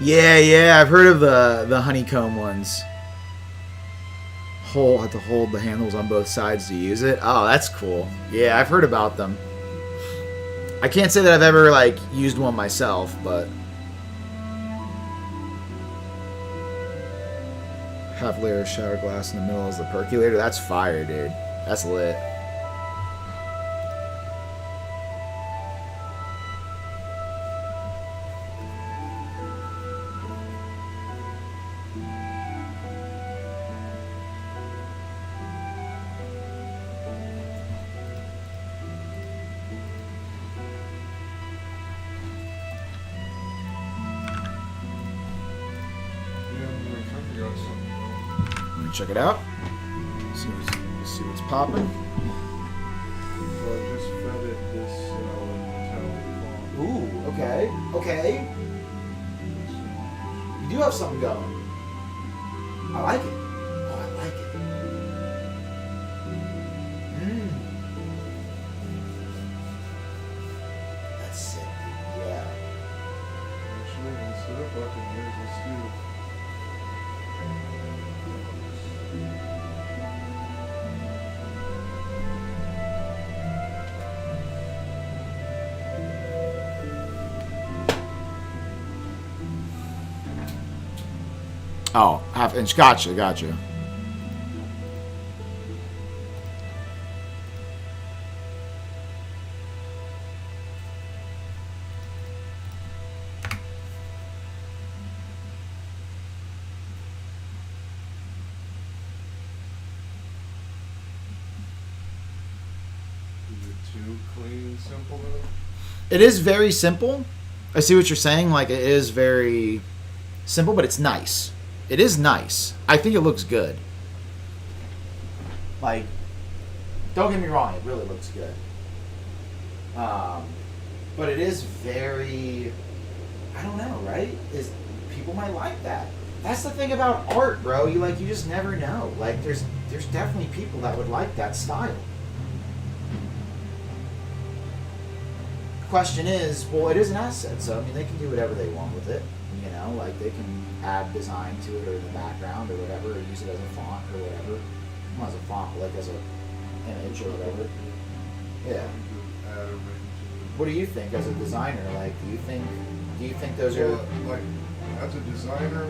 Yeah, yeah, I've heard of the honeycomb ones. Have to hold the handles on both sides to use it. Oh, that's cool. Yeah, I've heard about them. I can't say that I've ever like used one myself, but half layer of shower glass in the middle is the percolator. That's fire, dude. That's lit. Check it out. See what's popping. So I just fed it this metallic cloth. Ooh, okay, okay. You do have something going. I like it. Oh, I like it. That's sick, dude. Yeah. Actually, instead of fucking here, let's do. Oh, half-inch. Gotcha. Is it too clean and simple though? It is very simple. I see what you're saying. Like, it is very simple, but it's nice. It is nice. I think it looks good. Like, don't get me wrong, it really looks good. But it is very, I don't know, right? Is people might like that. That's the thing about art, bro. You just never know. Like, there's definitely people that would like that style. Question is, well, it is an asset, so I mean, they can do whatever they want with it. You know, like they can add design to it or the background or whatever, or use it as a font or whatever. Not as a font, but like as a image or whatever. Yeah. What do you think as a designer? Like, do you think those are like as a designer?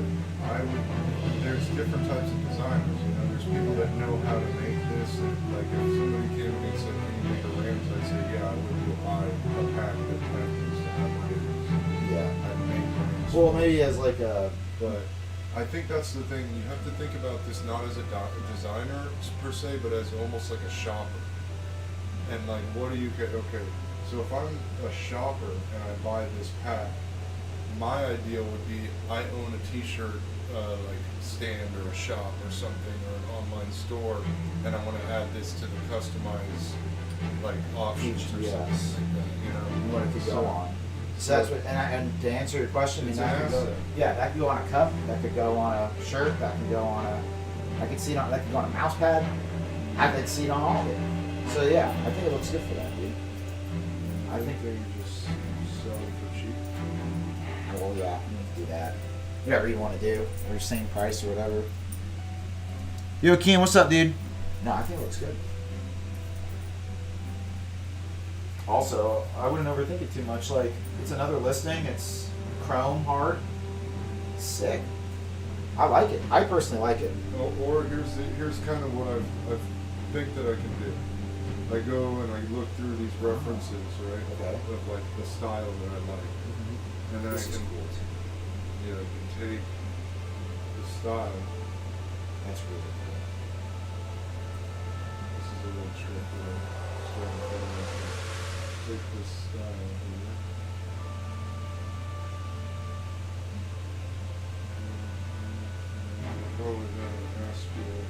There's different types of designers. You know, there's people that know how to make this. And, like if somebody came to me and said, "Can you make a Rams?" I'd say, "Yeah, I would buy a pack that happens to have Rams." Yeah. I'd make Rams. Well, maybe as like a. But I think that's the thing. You have to think about this not as a designer per se, but as almost like a shopper. And like, what do you get? Okay, so if I'm a shopper and I buy this pack, my idea would be I own a T-shirt like stand or a shop or something or an online store, and I want to add this to the customized like options or something like that. You know, You want it to go on. So that's what, and to answer your question, It's that an could go, asset. yeah, that could go on a cup, that could go on a shirt, that could go on that could see it on, that could go on a mouse pad, have that seat on all of it. So yeah, I think it looks good for that, dude. I think you just sell it for cheap. well, yeah, you can do that. Whatever you want to do, or same price or whatever. Yo, Keen, what's up, dude? No, I think it looks good. Also, I wouldn't overthink it too much. Like, it's another listing. It's chrome hard. It's sick. I like it. I personally like it. Or here's kind of what I think that I can do. I go and I look through these references, right? Okay. Of like the style that I like, and then This I is can, cool. I can take the style. That's really cool. This is a little trick that I'm starting to put in. Take this style here. And go with an Astral.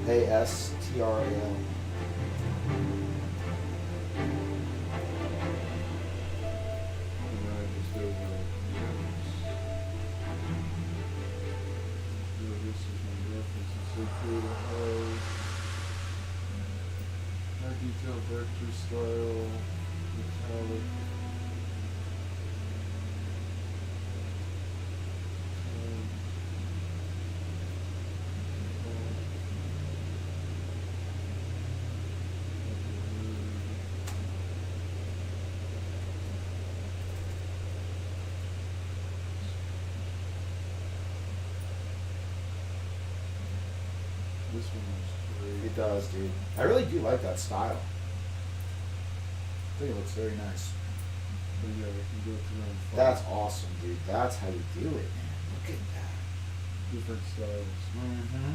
ASTRAL. And then I just do this is my reference. So create a high detail vector style, metallic. This one looks great. It does, dude. I really do like that style. I think it looks very nice. But yeah, we can go through and find That's awesome, dude. That's how you do it, man. Look at that. different styles. Mm-hmm.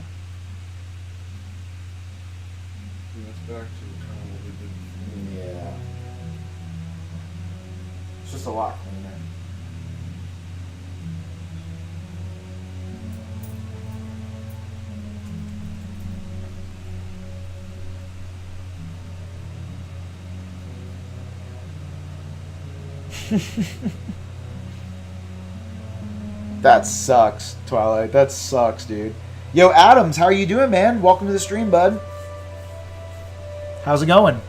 And that's back to kind of what we did before. Yeah. It's just a lot cleaner. That sucks, Twilight. That sucks, dude. Yo, Adams, how are you doing, man? Welcome to the stream, bud. How's it going?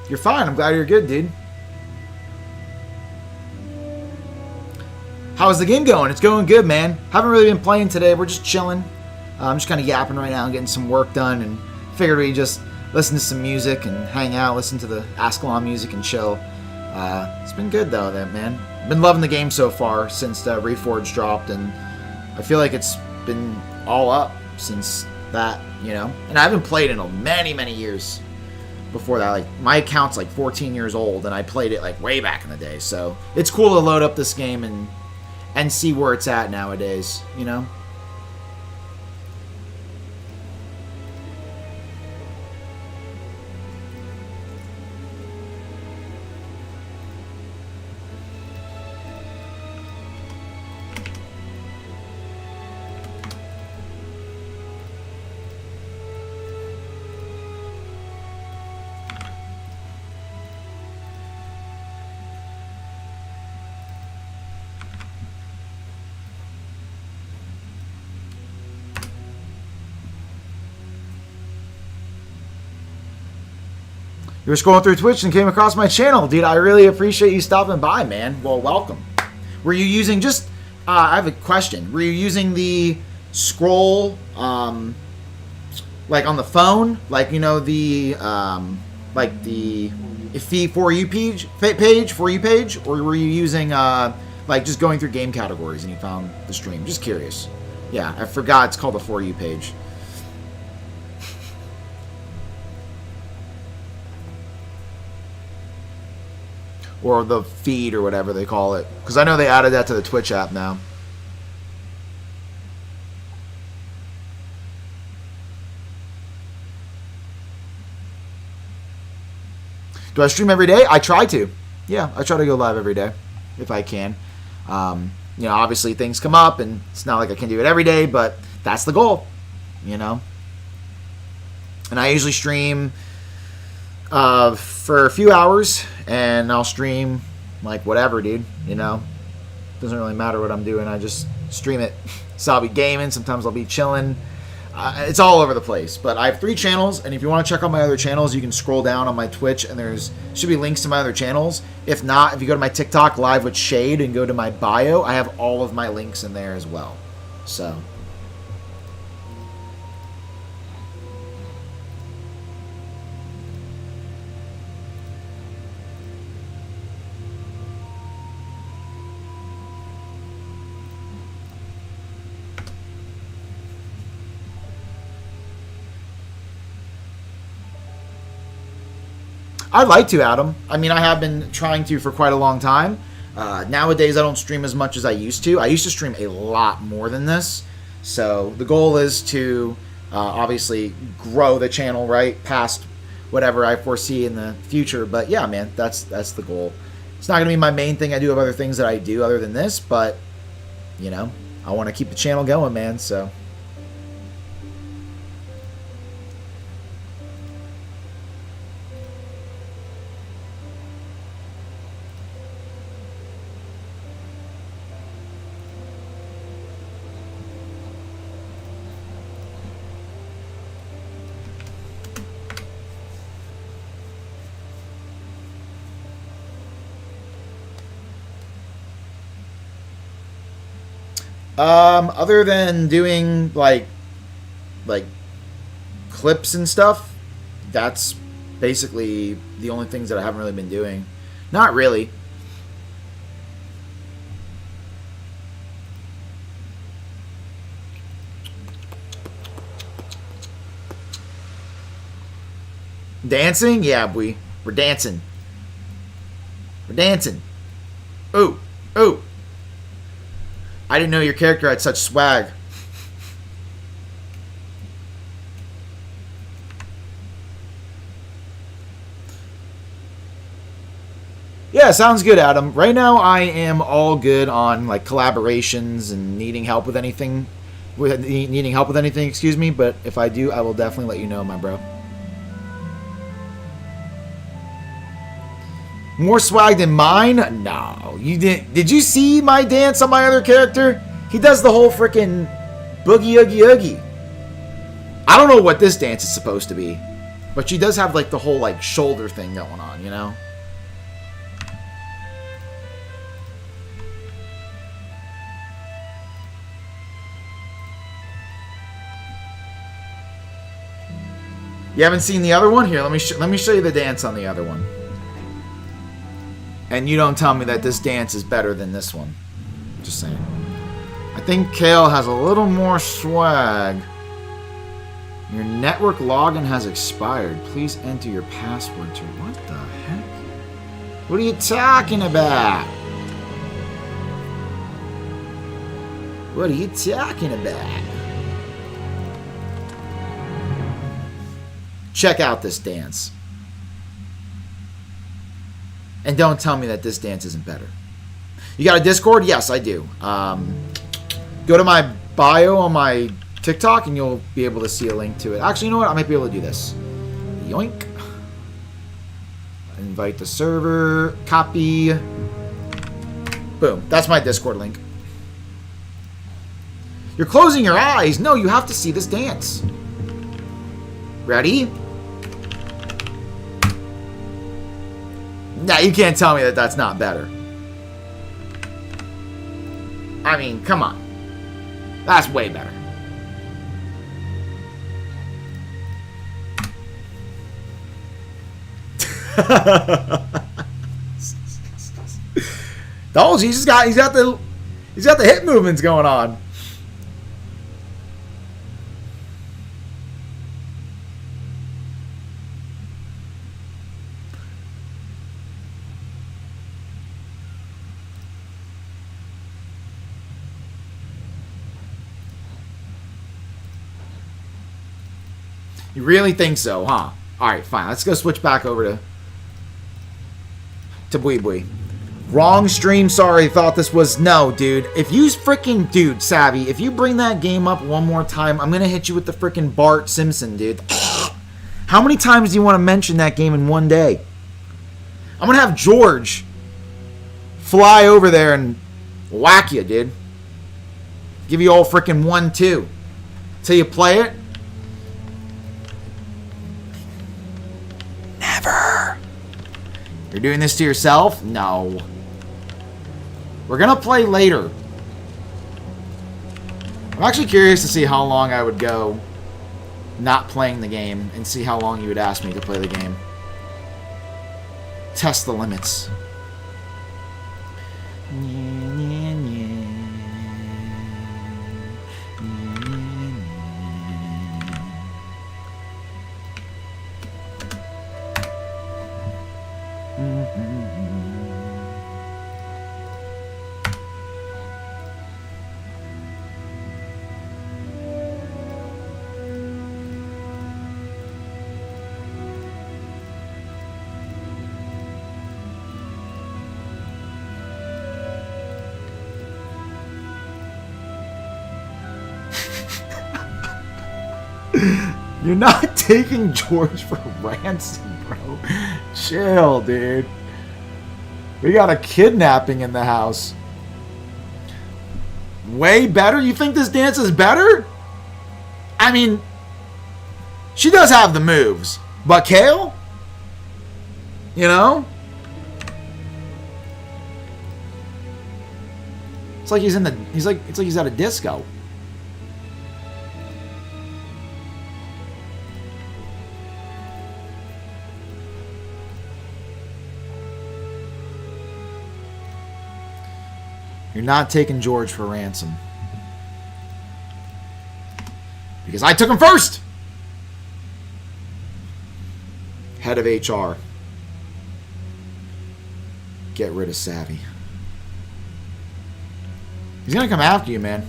You're fine. I'm glad you're good, dude. How's the game going? It's going good, man. Haven't really been playing today. We're just chilling. I'm just kind of yapping right now, getting some work done, and figured we'd just listen to some music and hang out, listen to the Ascalon music and chill. It's been good though, man. Been loving the game so far since Reforged dropped, and I feel like it's been all up since that, you know. And I haven't played in many years before that. Like, my account's like 14 years old, and I played it like way back in the day. So it's cool to load up this game and see where it's at nowadays, you know. You were scrolling through Twitch and came across my channel. Dude, I really appreciate you stopping by, man. Well, welcome. Were you using just... I have a question. Were you using the scroll, like on the phone? Like, you know, the... like the For You page? Or were you using, like, just going through game categories and you found the stream? Just curious. Yeah, I forgot it's called the For You page. Or the feed, or whatever they call it. Because I know they added that to the Twitch app now. Do I stream every day? I try to. Yeah, I try to go live every day, if I can. You know, obviously things come up, and it's not like I can do it every day, but that's the goal, you know. And I usually stream... for a few hours, and I'll stream like whatever, dude, you know. Doesn't really matter what I'm doing, I just stream it. So I'll be gaming, sometimes I'll be chilling. It's all over the place. But I have 3 channels, and if you want to check out my other channels, you can scroll down on my Twitch, and there's should be links to my other channels. If not, if you go to my TikTok Live with Shade and go to my bio, I have all of my links in there as well. So... I'd like to, Adam. I mean, I have been trying to for quite a long time. Nowadays, I don't stream as much as I used to. I used to stream a lot more than this. So the goal is to obviously grow the channel, right, past whatever I foresee in the future. But yeah, man, that's the goal. It's not going to be my main thing. I do have other things that I do other than this, but, you know, I want to keep the channel going, man, so... Other than doing like clips and stuff, that's basically the only things that I haven't really been doing. Not really. Dancing? Yeah, we're dancing. We're dancing. Ooh, ooh. I didn't know your character had such swag. Yeah, sounds good, Adam. Right now, I am all good on like collaborations and needing help with anything. Excuse me. But if I do, I will definitely let you know, my bro. More swag than mine? No. You didn't. Did you see my dance on my other character? He does the whole freaking boogie oogie oogie. I don't know what this dance is supposed to be, but she does have like the whole like shoulder thing going on, you know? You haven't seen the other one? Here, let me show you the dance on the other one. And you don't tell me that this dance is better than this one. Just saying. I think Kale has a little more swag. Your network login has expired. Please enter your password to... What the heck? What are you talking about? What are you talking about? Check out this dance. And don't tell me that this dance isn't better. You got a Discord? Yes, I do. Go to my bio on my TikTok and you'll be able to see a link to it. Actually, you know what? I might be able to do this. Yoink. Invite the server. Copy. Boom. That's my Discord link. You're closing your eyes. No, you have to see this dance. Ready? Nah, you can't tell me that that's not better. I mean, come on. That's way better. Told you, he's got the hip movements going on. You really think so, huh? Alright, fine. Let's go switch back over to Bui Bui. Wrong stream, sorry. Thought this was... No, dude. If you freaking... Dude, Savvy, if you bring that game up one more time, I'm gonna hit you with the freaking Bart Simpson, dude. How many times do you want to mention that game in one day? I'm gonna have George fly over there and whack you, dude. Give you all freaking 1-2. Till you play it. Never. You're doing this to yourself? No. We're gonna play later. I'm actually curious to see how long I would go not playing the game and see how long you would ask me to play the game. Test the limits. You're not taking George for ransom, bro. Chill, dude. We got a kidnapping in the house. Way better? You think this dance is better? I mean, she does have the moves. But Kale? You know? It's like he's in the... it's like he's at a disco. You're not taking George for ransom. Because I took him first! Head of HR. Get rid of Savvy. He's gonna come after you, man.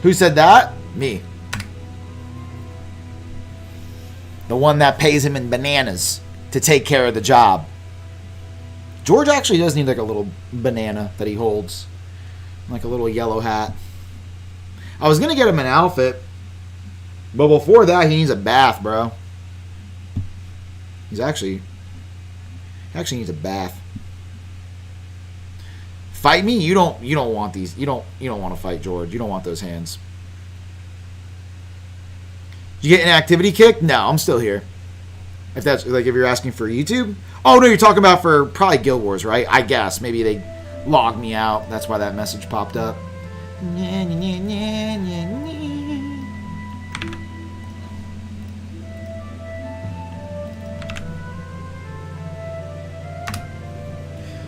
Who said that? Me. The one that pays him in bananas to take care of the job. George actually does need like a little banana that he holds. Like a little yellow hat. I was going to get him an outfit. But before that, he needs a bath, bro. He actually needs a bath. Fight me? You don't want these. You don't want to fight George. You don't want those hands. Did you get an activity kick? No, I'm still here. If that's like if you're asking for YouTube. Oh no, you're talking about for probably Guild Wars, right? I guess maybe they logged me out. That's why that message popped up.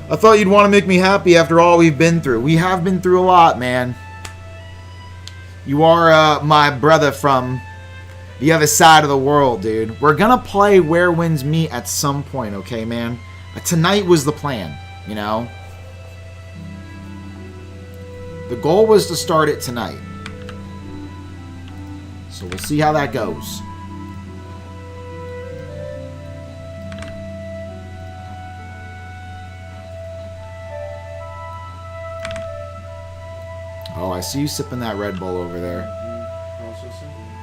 I thought you'd want to make me happy after all we've been through. We have been through a lot, man. You are my brother from the other side of the world, dude. We're gonna play Where Winds Meet at some point, okay, man? Tonight was the plan, you know? The goal was to start it tonight. So we'll see how that goes. Oh, I see you sipping that Red Bull over there.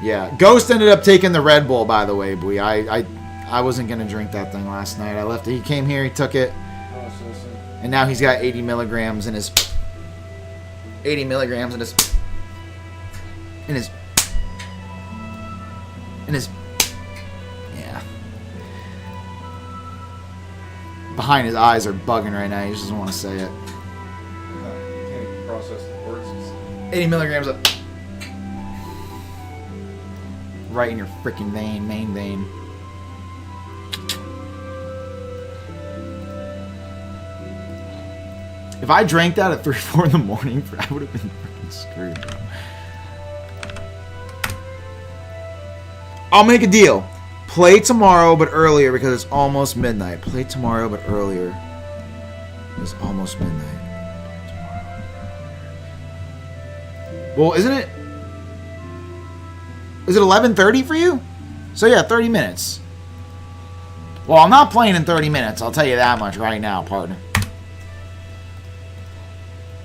Yeah, Ghost ended up taking the Red Bull, by the way, Bui. I wasn't going to drink that thing last night. I left it. He came here, he took it. And now he's got 80 milligrams in his... 80 milligrams in his... Yeah. Behind his eyes are bugging right now. He just doesn't want to say it. You can't process the words. 80 milligrams of... Right in your freaking vein, main vein. If I drank that at 3 or 4 in the morning, I would have been freaking screwed, bro. I'll make a deal. Play tomorrow, but earlier because it's almost midnight. Play tomorrow, but earlier. It's almost midnight. Well, isn't it? Is it 11:30 for you? So yeah, 30 minutes. Well, I'm not playing in 30 minutes. I'll tell you that much right now, partner.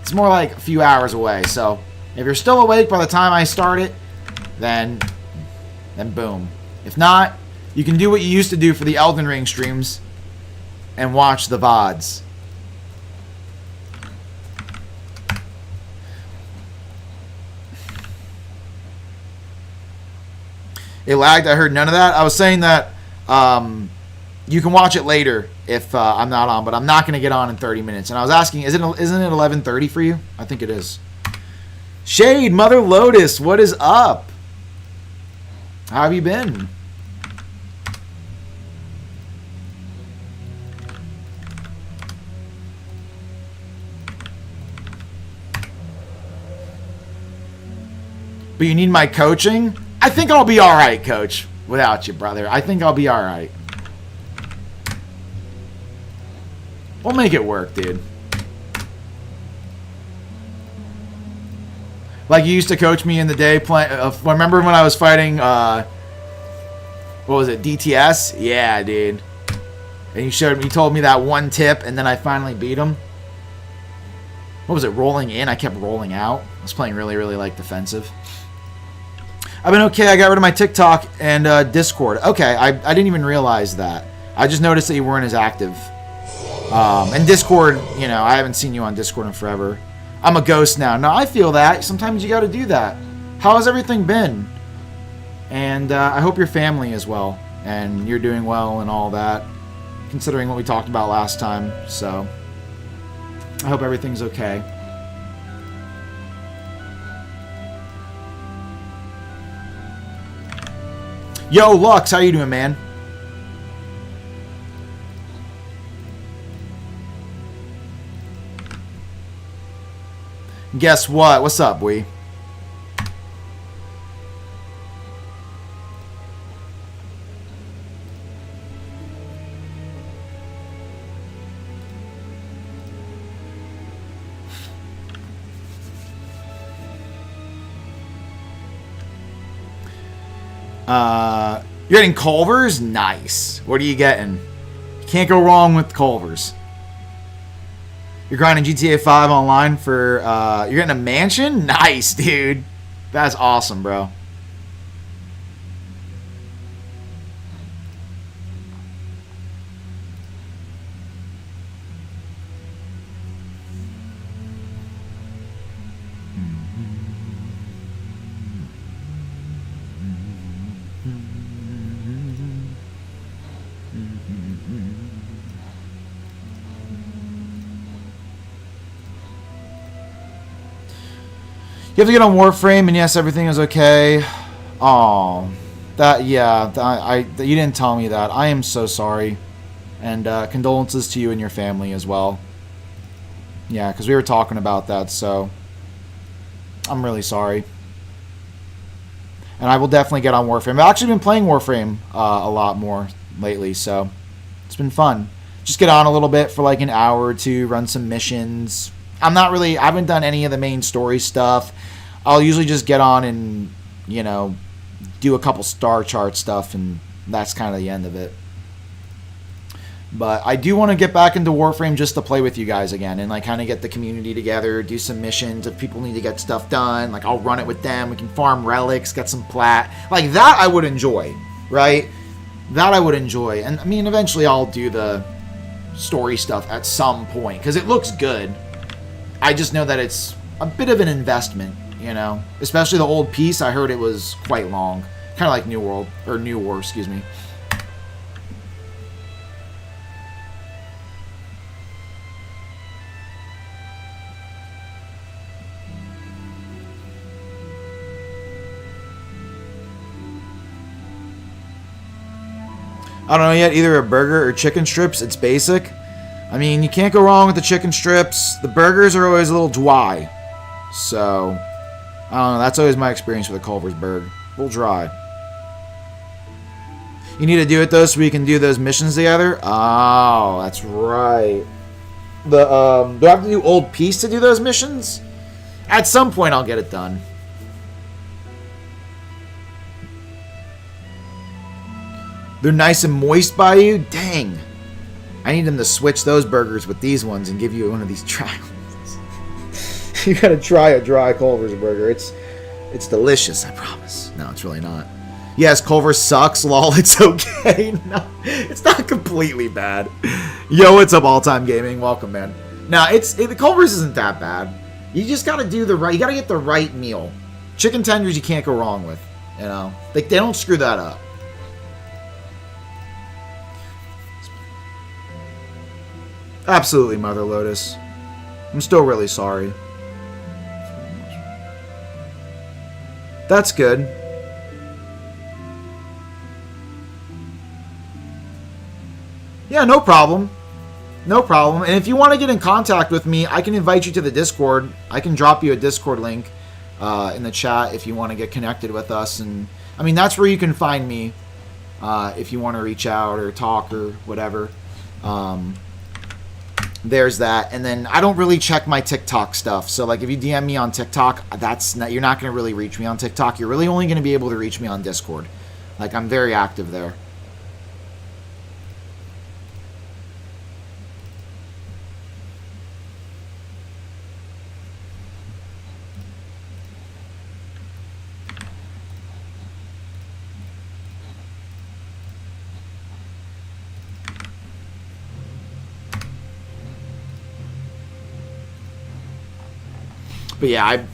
It's more like a few hours away. So if you're still awake by the time I start it, then boom. If not, you can do what you used to do for the Elden Ring streams and watch the VODs. It lagged. I heard none of that. I was saying that you can watch it later if I'm not on, but I'm not going to get on in 30 minutes. And I was asking, isn't it 11:30 for you? I think it is. Shade, Mother Lotus, what is up? How have you been? But you need my coaching? I think I'll be alright, coach. Without you, brother. I think I'll be alright. We'll make it work, dude. Like you used to coach me in the day. Remember when I was fighting, what was it, DTS? Yeah, dude. And you told me that one tip, and then I finally beat him. What was it, rolling in? I kept rolling out. I was playing really, really, like, defensive. I've been okay. I got rid of my TikTok and Discord. Okay, I didn't even realize that. I just noticed that you weren't as active. And Discord, you know, I haven't seen you on Discord in forever. I'm a ghost now. No, I feel that. Sometimes you got to do that. How has everything been? And I hope your family is well. And you're doing well and all that. Considering what we talked about last time. So, I hope everything's okay. Yo, Lux, how you doing, man? Guess what? What's up, Wee? You're getting Culvers? Nice. What are you getting? You can't go wrong with Culvers. You're grinding GTA 5 online for, you're getting a mansion? Nice, dude. That's awesome, bro. You have to get on Warframe, and yes, everything is okay. Oh, you didn't tell me that. I am so sorry, and condolences to you and your family as well. Yeah, because we were talking about that, so I'm really sorry. And I will definitely get on Warframe. I've actually been playing Warframe a lot more lately, so it's been fun. Just get on a little bit for like an hour or two, run some missions. I haven't done any of the main story stuff. I'll usually just get on and, do a couple star chart stuff, and that's kind of the end of it. But I do want to get back into Warframe just to play with you guys again and like kind of get the community together, do some missions. If people need to get stuff done, like I'll run it with them. We can farm relics, get some plat. Like that I would enjoy, right? That I would enjoy. And I mean, eventually I'll do the story stuff at some point because it looks good. I just know that it's a bit of an investment, especially the old piece. I heard it was quite long, kind of like New War, excuse me. I don't know yet, either a burger or chicken strips. It's basic. I mean, you can't go wrong with the chicken strips. The burgers are always a little dry. So, I don't know. That's always my experience with a Culver's burger. A little dry. You need to do it, though, so we can do those missions together. Oh, that's right. Do I have to do Old Peace to do those missions? At some point, I'll get it done. They're nice and moist by you? Dang. I need them to switch those burgers with these ones and give you one of these dry ones. You gotta try a dry Culver's burger. It's delicious, I promise. No, it's really not. Yes, Culver's sucks, lol, it's okay. No, it's not completely bad. Yo, what's up, All Time Gaming? Welcome, man. No, the Culver's isn't that bad. You just gotta do you gotta get the right meal. Chicken tenders you can't go wrong with, They don't screw that up. Absolutely, Mother Lotus. I'm still really sorry. That's good. Yeah, no problem. No problem. And if you want to get in contact with me, I can invite you to the Discord. I can drop you a Discord link in the chat if you want to get connected with us. And I mean, that's where you can find me if you want to reach out or talk or whatever. There's that. And then I don't really check my TikTok stuff. So like if you DM me on TikTok, you're not going to really reach me on TikTok. You're really only going to be able to reach me on Discord. Like I'm very active there. But yeah, I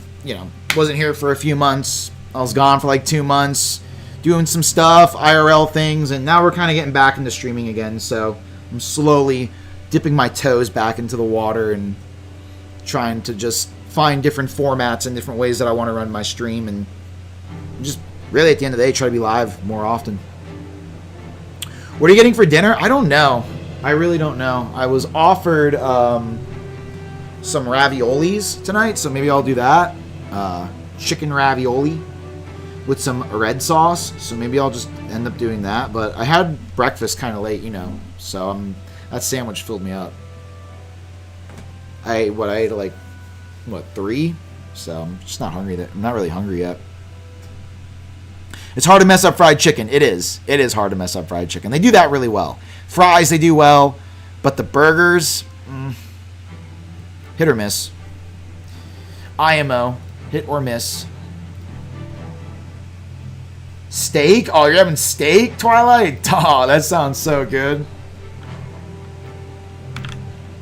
wasn't here for a few months. I was gone for like 2 months, doing some stuff, IRL things, and now we're kind of getting back into streaming again. So I'm slowly dipping my toes back into the water and trying to just find different formats and different ways that I want to run my stream, and just really at the end of the day try to be live more often. What are you getting for dinner? I don't know. I really don't know. I was offered some raviolis tonight, so maybe I'll do that. Chicken ravioli with some red sauce, so maybe I'll just end up doing that. But I had breakfast kind of late, so that sandwich filled me up. I ate like 3, so I'm just not hungry. I'm not really hungry yet. It's hard to mess up fried chicken. It is hard to mess up fried chicken. They do that really well. Fries they do well, but the burgers, hit or miss. IMO, hit or miss. Steak? Oh, you're having steak, Twilight? Oh, that sounds so good.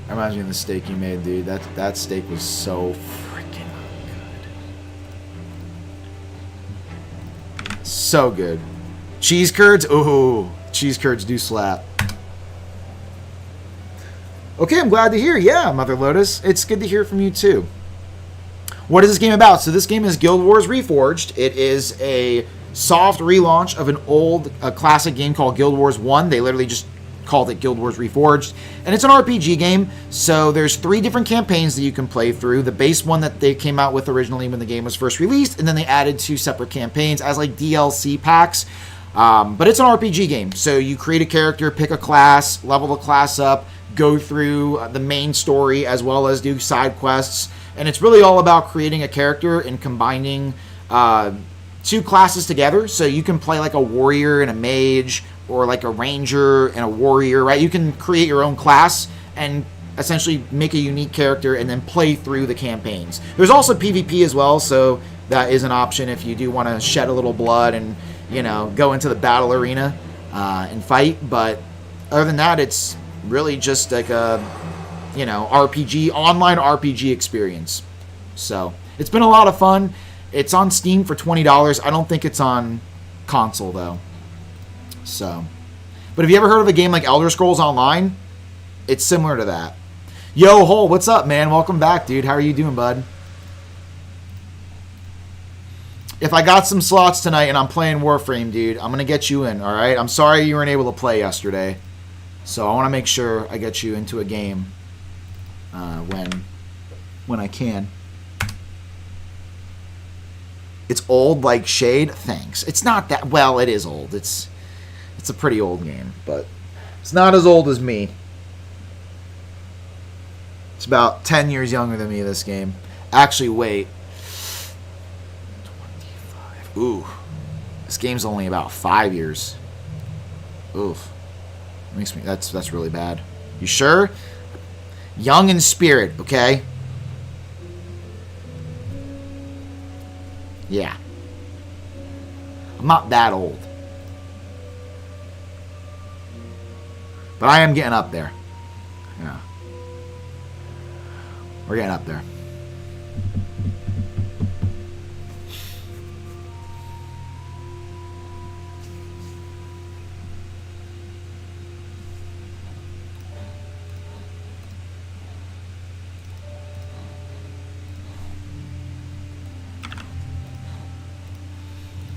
I imagine the steak you made, dude. That steak was so freaking good. So good. Cheese curds? Ooh, cheese curds do slap. Okay, I'm glad to hear. Yeah, Mother Lotus. It's good to hear from you, too. What is this game about? So this game is Guild Wars Reforged. It is a soft relaunch of an old classic game called Guild Wars 1. They literally just called it Guild Wars Reforged. And it's an RPG game, so there's 3 different campaigns that you can play through. The base one that they came out with originally when the game was first released, and then they added 2 separate campaigns as like DLC packs. But it's an RPG game, so you create a character, pick a class, level the class up, go through the main story as well as do side quests. And it's really all about creating a character and combining 2 classes together. So you can play like a warrior and a mage, or like a ranger and a warrior, right? You can create your own class and essentially make a unique character and then play through the campaigns. There's also PvP as well, so that is an option if you do want to shed a little blood and, you know, go into the battle arena and fight. But other than that, it's really just like a, you know, RPG, online RPG experience. So it's been a lot of fun. It's on Steam for $20. I don't think it's on console though. So, but have you ever heard of a game like Elder Scrolls Online? It's similar to that. Yo, Hole, what's up, man? Welcome back, dude. How are you doing, bud? If I got some slots tonight and I'm playing Warframe, dude, I'm going to get you in, all right? I'm sorry you weren't able to play yesterday. So I want to make sure I get you into a game when I can. It's old like Shade? Thanks. It's not that... Well, it is old. It's a pretty old game, but it's not as old as me. It's about 10 years younger than me, this game. Actually, wait. 25. Ooh. This game's only about 5 years. Oof. Makes me... That's really bad. You sure? Young in spirit, okay? Yeah. I'm not that old. But I am getting up there. Yeah. We're getting up there.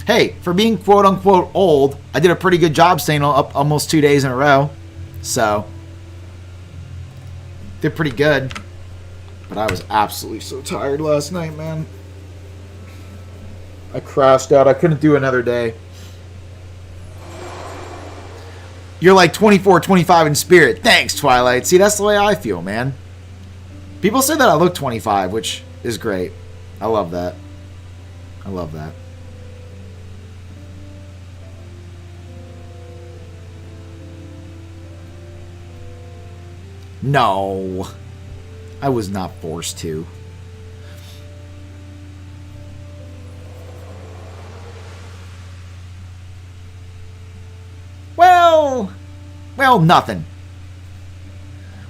Hey, for being quote-unquote old, I did a pretty good job staying up almost 2 days in a row. So, did pretty good. But I was absolutely so tired last night, man. I crashed out. I couldn't do another day. You're like 24, 25 in spirit. Thanks, Twilight. See, that's the way I feel, man. People say that I look 25, which is great. I love that. I love that. No, I was not forced to. Well, nothing.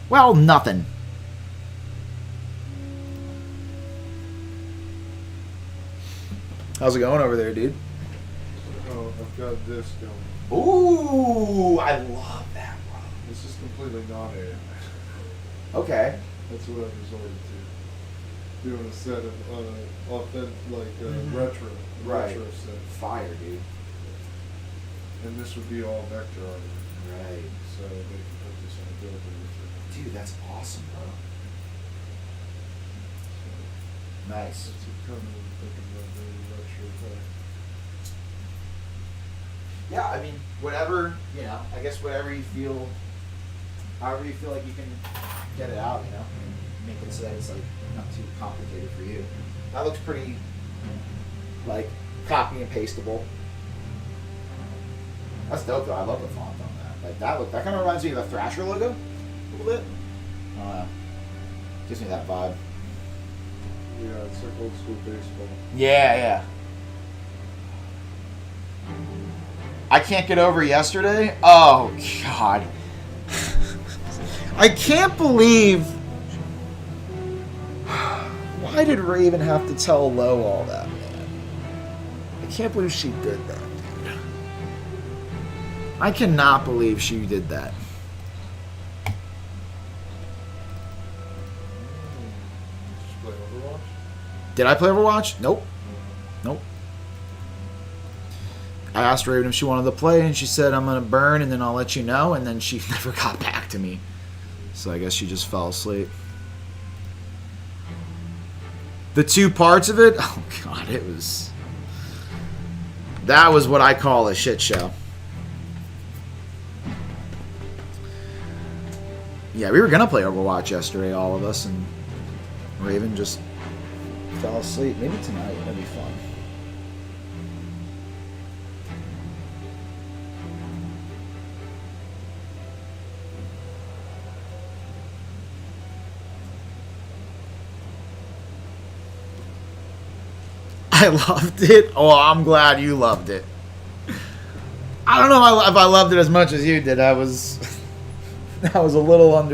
Well, nothing. How's it going over there, dude? Oh, I've got this going. Ooh, I love that, bro. This is completely not it. Okay. That's what I've resorted to. Doing a set of authentic, retro. Right. Retro set. Fire, dude. And this would be all vector art. Right. So they can put this on a building with it. Dude, that's awesome, bro. Nice. That's what kind of thinking about doing retro effect. Yeah, I mean, whatever, you know, I guess whatever you feel, however you feel like you can get it out, you know, and make it so that it's, like, not too complicated for you. That looks pretty, like, copy and pasteable. That's dope, though. I love the font on that. Like, that kind of reminds me of the Thrasher logo, a little bit. I don't know. Gives me that vibe. Yeah, it's like old school baseball. Yeah, yeah. I can't get over yesterday. Oh, God. I can't believe... Why did Raven have to tell Lo all that, man? I can't believe she did that, dude. I cannot believe she did that. Just play Overwatch? Did I play Overwatch? Nope. Nope. I asked Raven if she wanted to play, and she said, I'm going to burn, and then I'll let you know, and then she never got back to me. So I guess she just fell asleep. The 2 parts of it, oh god, it was... That was what I call a shit show. Yeah, we were going to play Overwatch yesterday, all of us, and Raven just fell asleep. Maybe tonight, that'd be fun. I loved it. Oh, I'm glad you loved it. I don't know if I loved it as much as you did. I was a little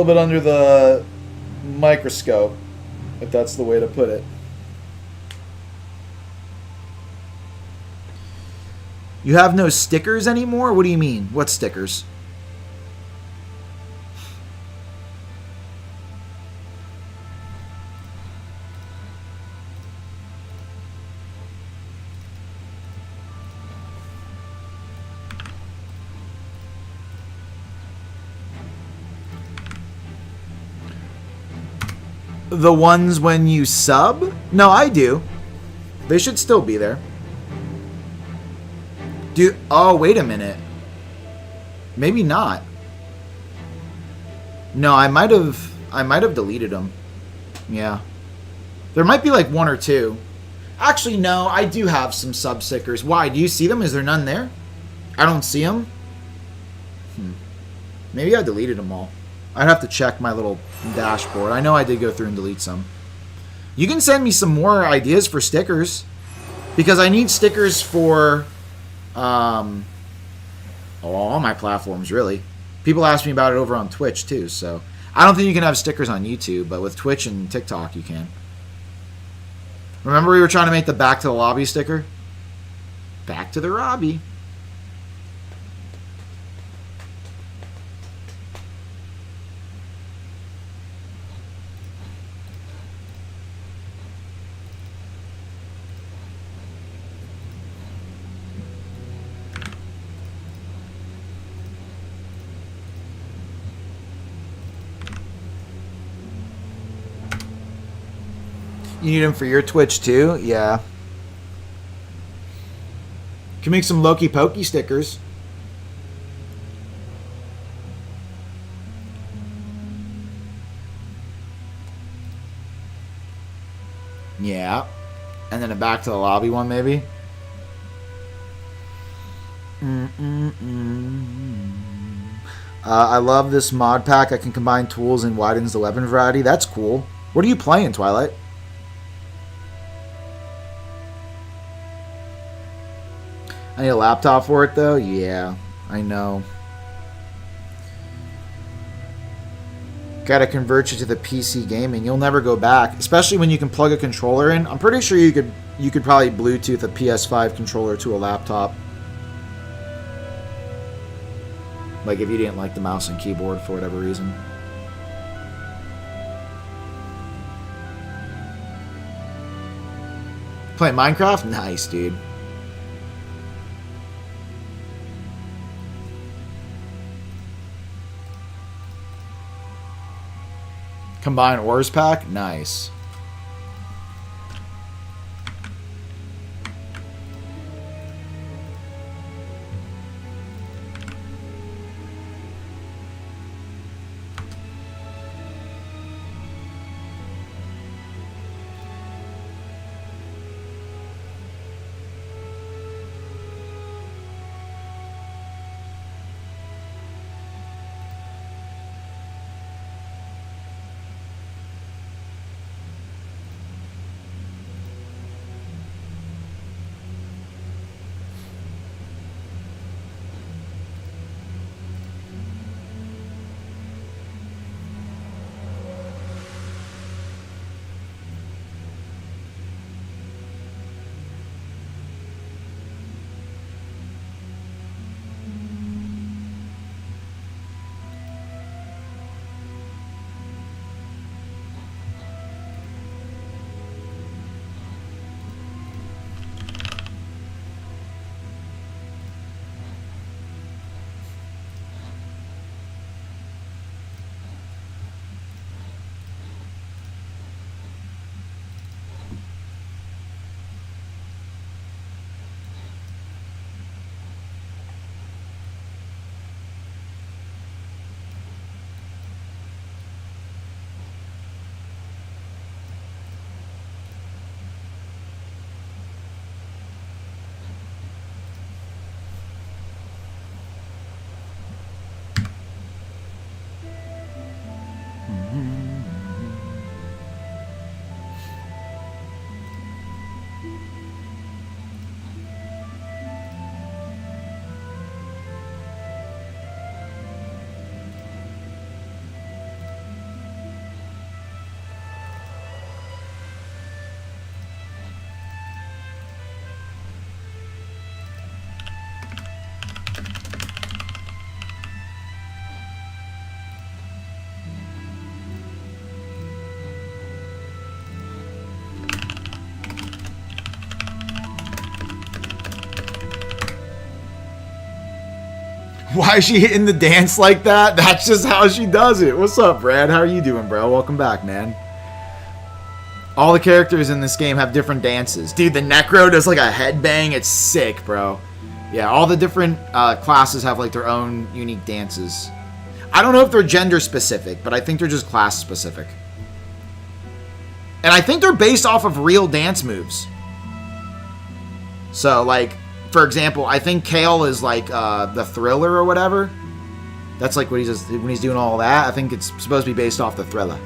bit under the microscope, if that's the way to put it. You have no stickers anymore? What do you mean? What stickers? The ones when you sub? No, I do. They should still be there. Oh, wait a minute. Maybe not. No, I might have deleted them. Yeah. There might be like 1 or 2. Actually, no, I do have some sub stickers. Why? Do you see them? Is there none there? I don't see them? Maybe I deleted them all. I'd have to check my little dashboard. I know I did go through and delete some. You can send me some more ideas for stickers. Because I need stickers for all my platforms, really. People ask me about it over on Twitch, too. So I don't think you can have stickers on YouTube, but with Twitch and TikTok, you can. Remember we were trying to make the Back to the Lobby sticker? Back to the Lobby. You need them for your Twitch too? Yeah. Can make some Loki Pokey stickers. Yeah. And then a Back to the Lobby one, maybe. I love this mod pack. I can combine tools and widens the weapon variety. That's cool. What are you playing, Twilight? I need a laptop for it, though? Yeah, I know. Gotta convert you to the PC gaming. You'll never go back, especially when you can plug a controller in. I'm pretty sure you could probably Bluetooth a PS5 controller to a laptop. Like if you didn't like the mouse and keyboard for whatever reason. Playing Minecraft? Nice, dude. Combine ores pack? Nice. Why is she hitting the dance like that? That's just how she does it. What's up, Brad? How are you doing, bro? Welcome back, man. All the characters in this game have different dances. Dude, the Necro does like a headbang. It's sick, bro. Yeah, all the different classes have like their own unique dances. I don't know if they're gender specific, but I think they're just class specific. And I think they're based off of real dance moves. So, like, for example, I think Kale is like the Thriller or whatever. That's like what he does when he's doing all that. I think it's supposed to be based off the Thriller.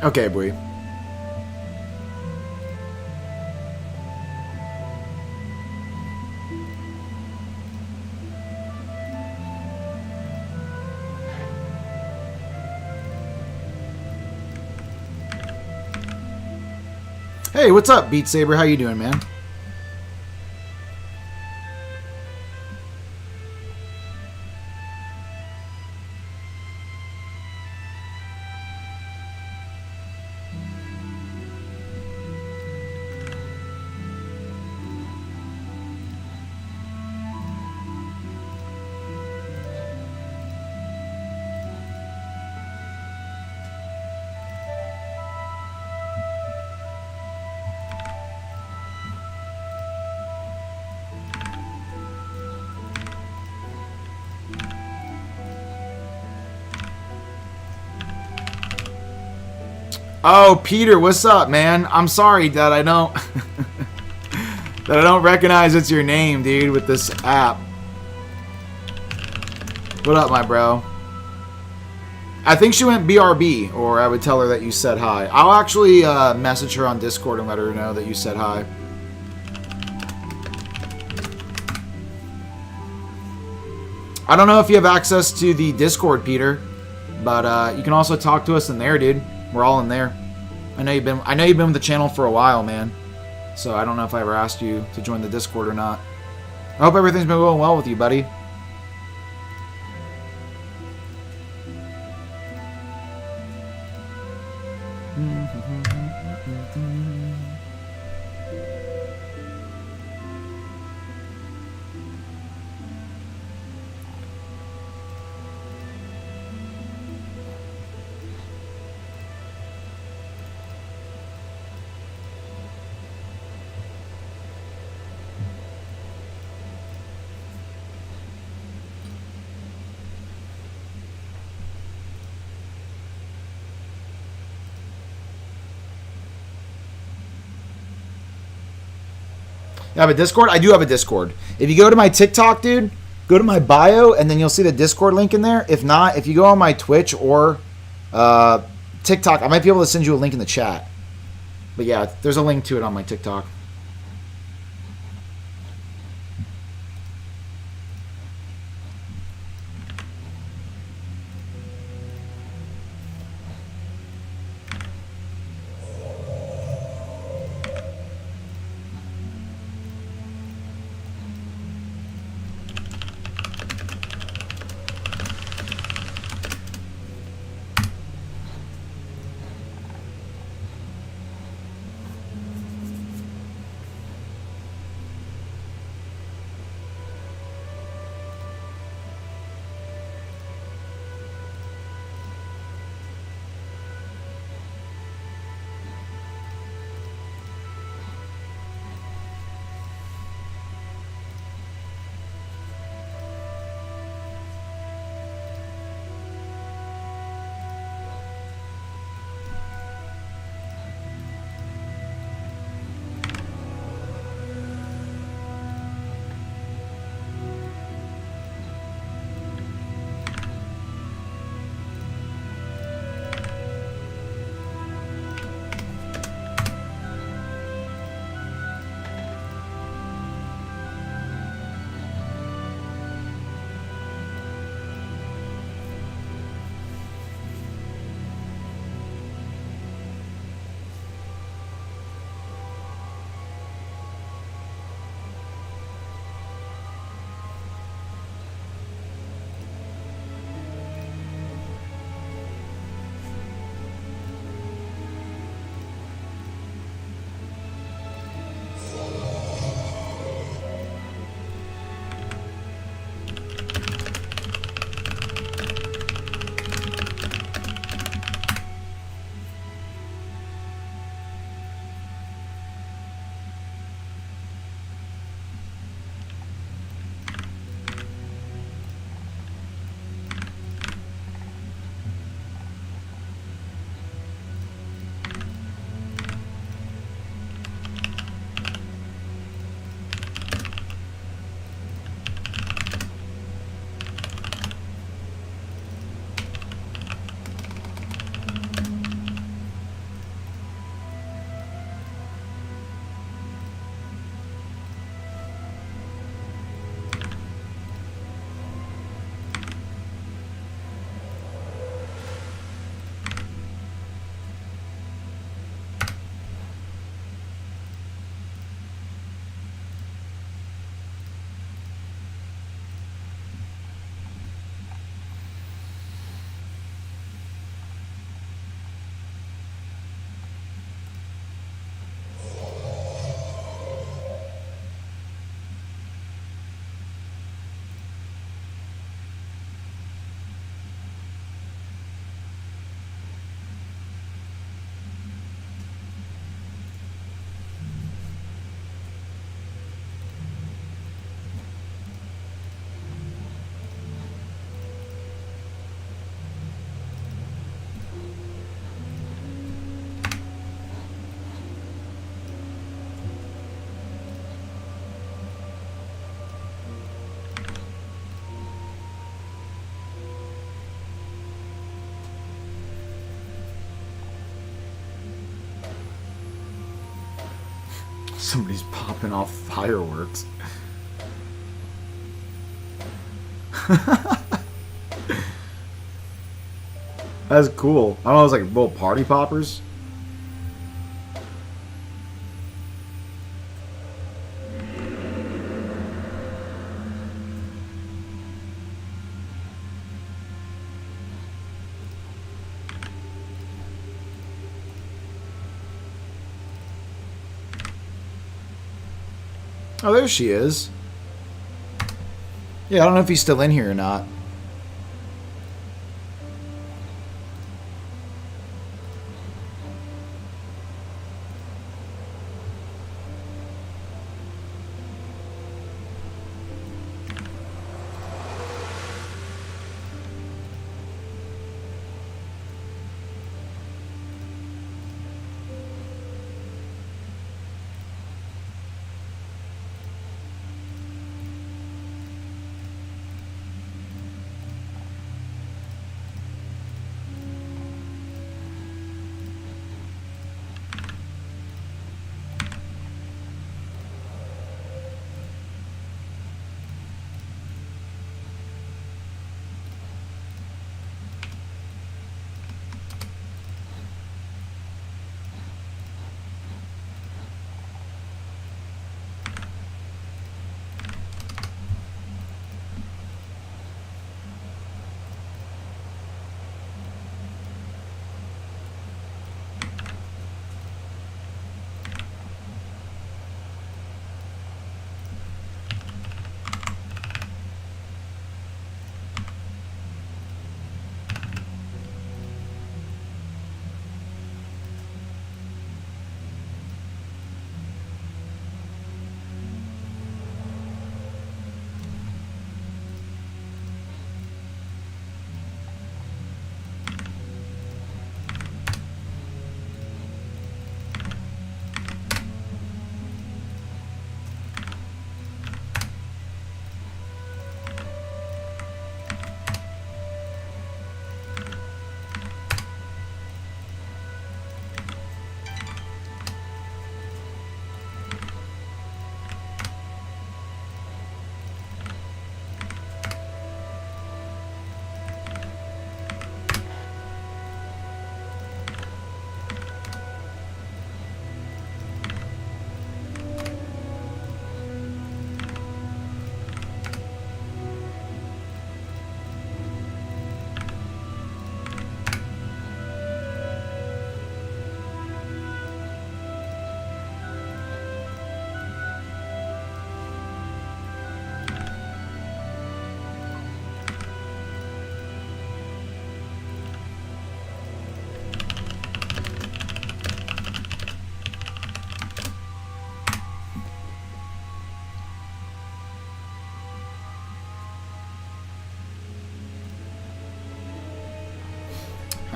Okay, boy. Hey, what's up, Beat Saber? How you doing, man? Oh, Peter, what's up, man? I'm sorry that I don't that I don't recognize it's your name, dude, with this app. What up, my bro? I think she went BRB, or I would tell her that you said hi. I'll actually message her on Discord and let her know that you said hi. I don't know if you have access to the Discord, Peter, but you can also talk to us in there, dude. We're all in there. I know you've been with the channel for a while, man. So I don't know if I ever asked you to join the Discord or not. I hope everything's been going well with you, buddy. You have a Discord? I do have a Discord. If you go to my TikTok, dude, go to my bio, and then you'll see the Discord link in there. If not, if you go on my Twitch or TikTok, I might be able to send you a link in the chat. But yeah, there's a link to it on my TikTok. Somebody's popping off fireworks. That's cool. I don't know, it's like little party poppers. Oh, there she is. Yeah, I don't know if he's still in here or not.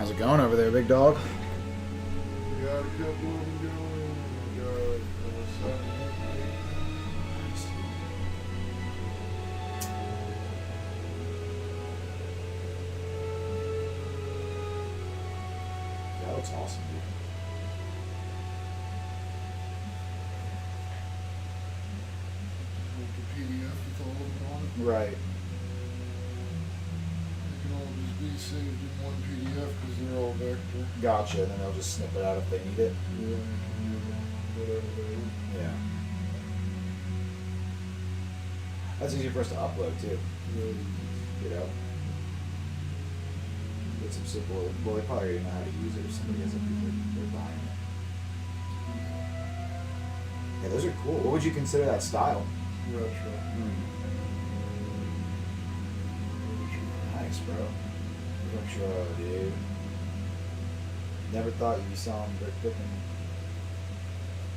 How's it going over there, big dog? We got a couple of them going. We got That looks awesome, dude. the PDF with all of them on it. Right. They can all just be saved in one PDF because they're all vector. Gotcha, and then they'll just snip it out if they need it. Yeah, whatever they want. Yeah. That's easy for us to upload, too. You know? Get some simple... Well, they probably already know how to use it if somebody has it. They're buying it. Yeah, those are cool. What would you consider that style? Retro. Nice, bro. Retro, dude. Never thought you'd be selling brick freaking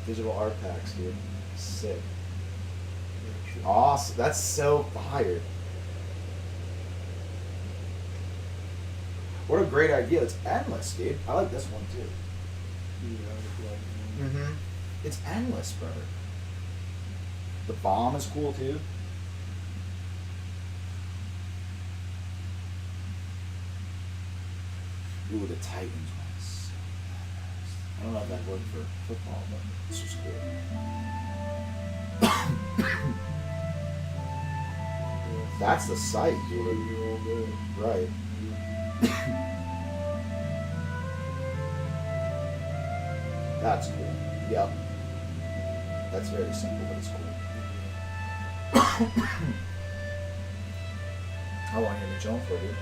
digital art packs, dude. Sick. Retro. Awesome. That's so fire. What a great idea. It's endless, dude. I like this one, too. Yeah, Mm-hmm. It's endless, brother. The bomb is cool, too. Ooh, the Titans one is so badass. I don't know if that worked for football, but it's just cool. That's the site, dude. Right. That's cool. Yep. That's very simple, but it's cool. How long have you been chilling for, dude?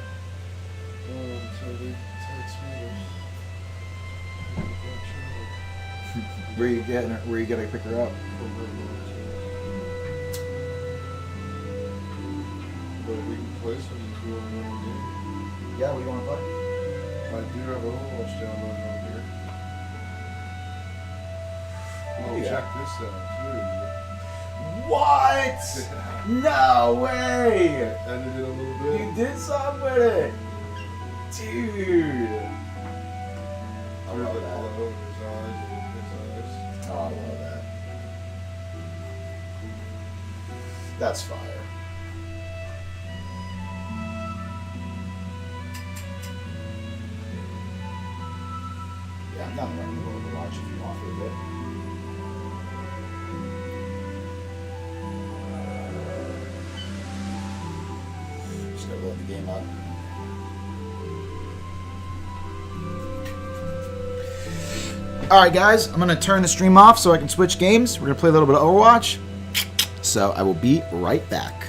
So they text me. Where you gonna pick her up? But we can play some if you want to run a game. Yeah, what do you want to play? I do have Overwatch downloaded on here. Oh, Yeah. check this out What? No way! too. Edited a little bit. You did something with it, dude. I There's love like that. glow in his eyes and his eyes. Oh, I love that. That's fire. Yeah, I'm down to run a little Overwatch if you want for a bit. Just gotta load the game up. Alright guys, I'm gonna turn the stream off so I can switch games. We're gonna play a little bit of Overwatch. So I will be right back.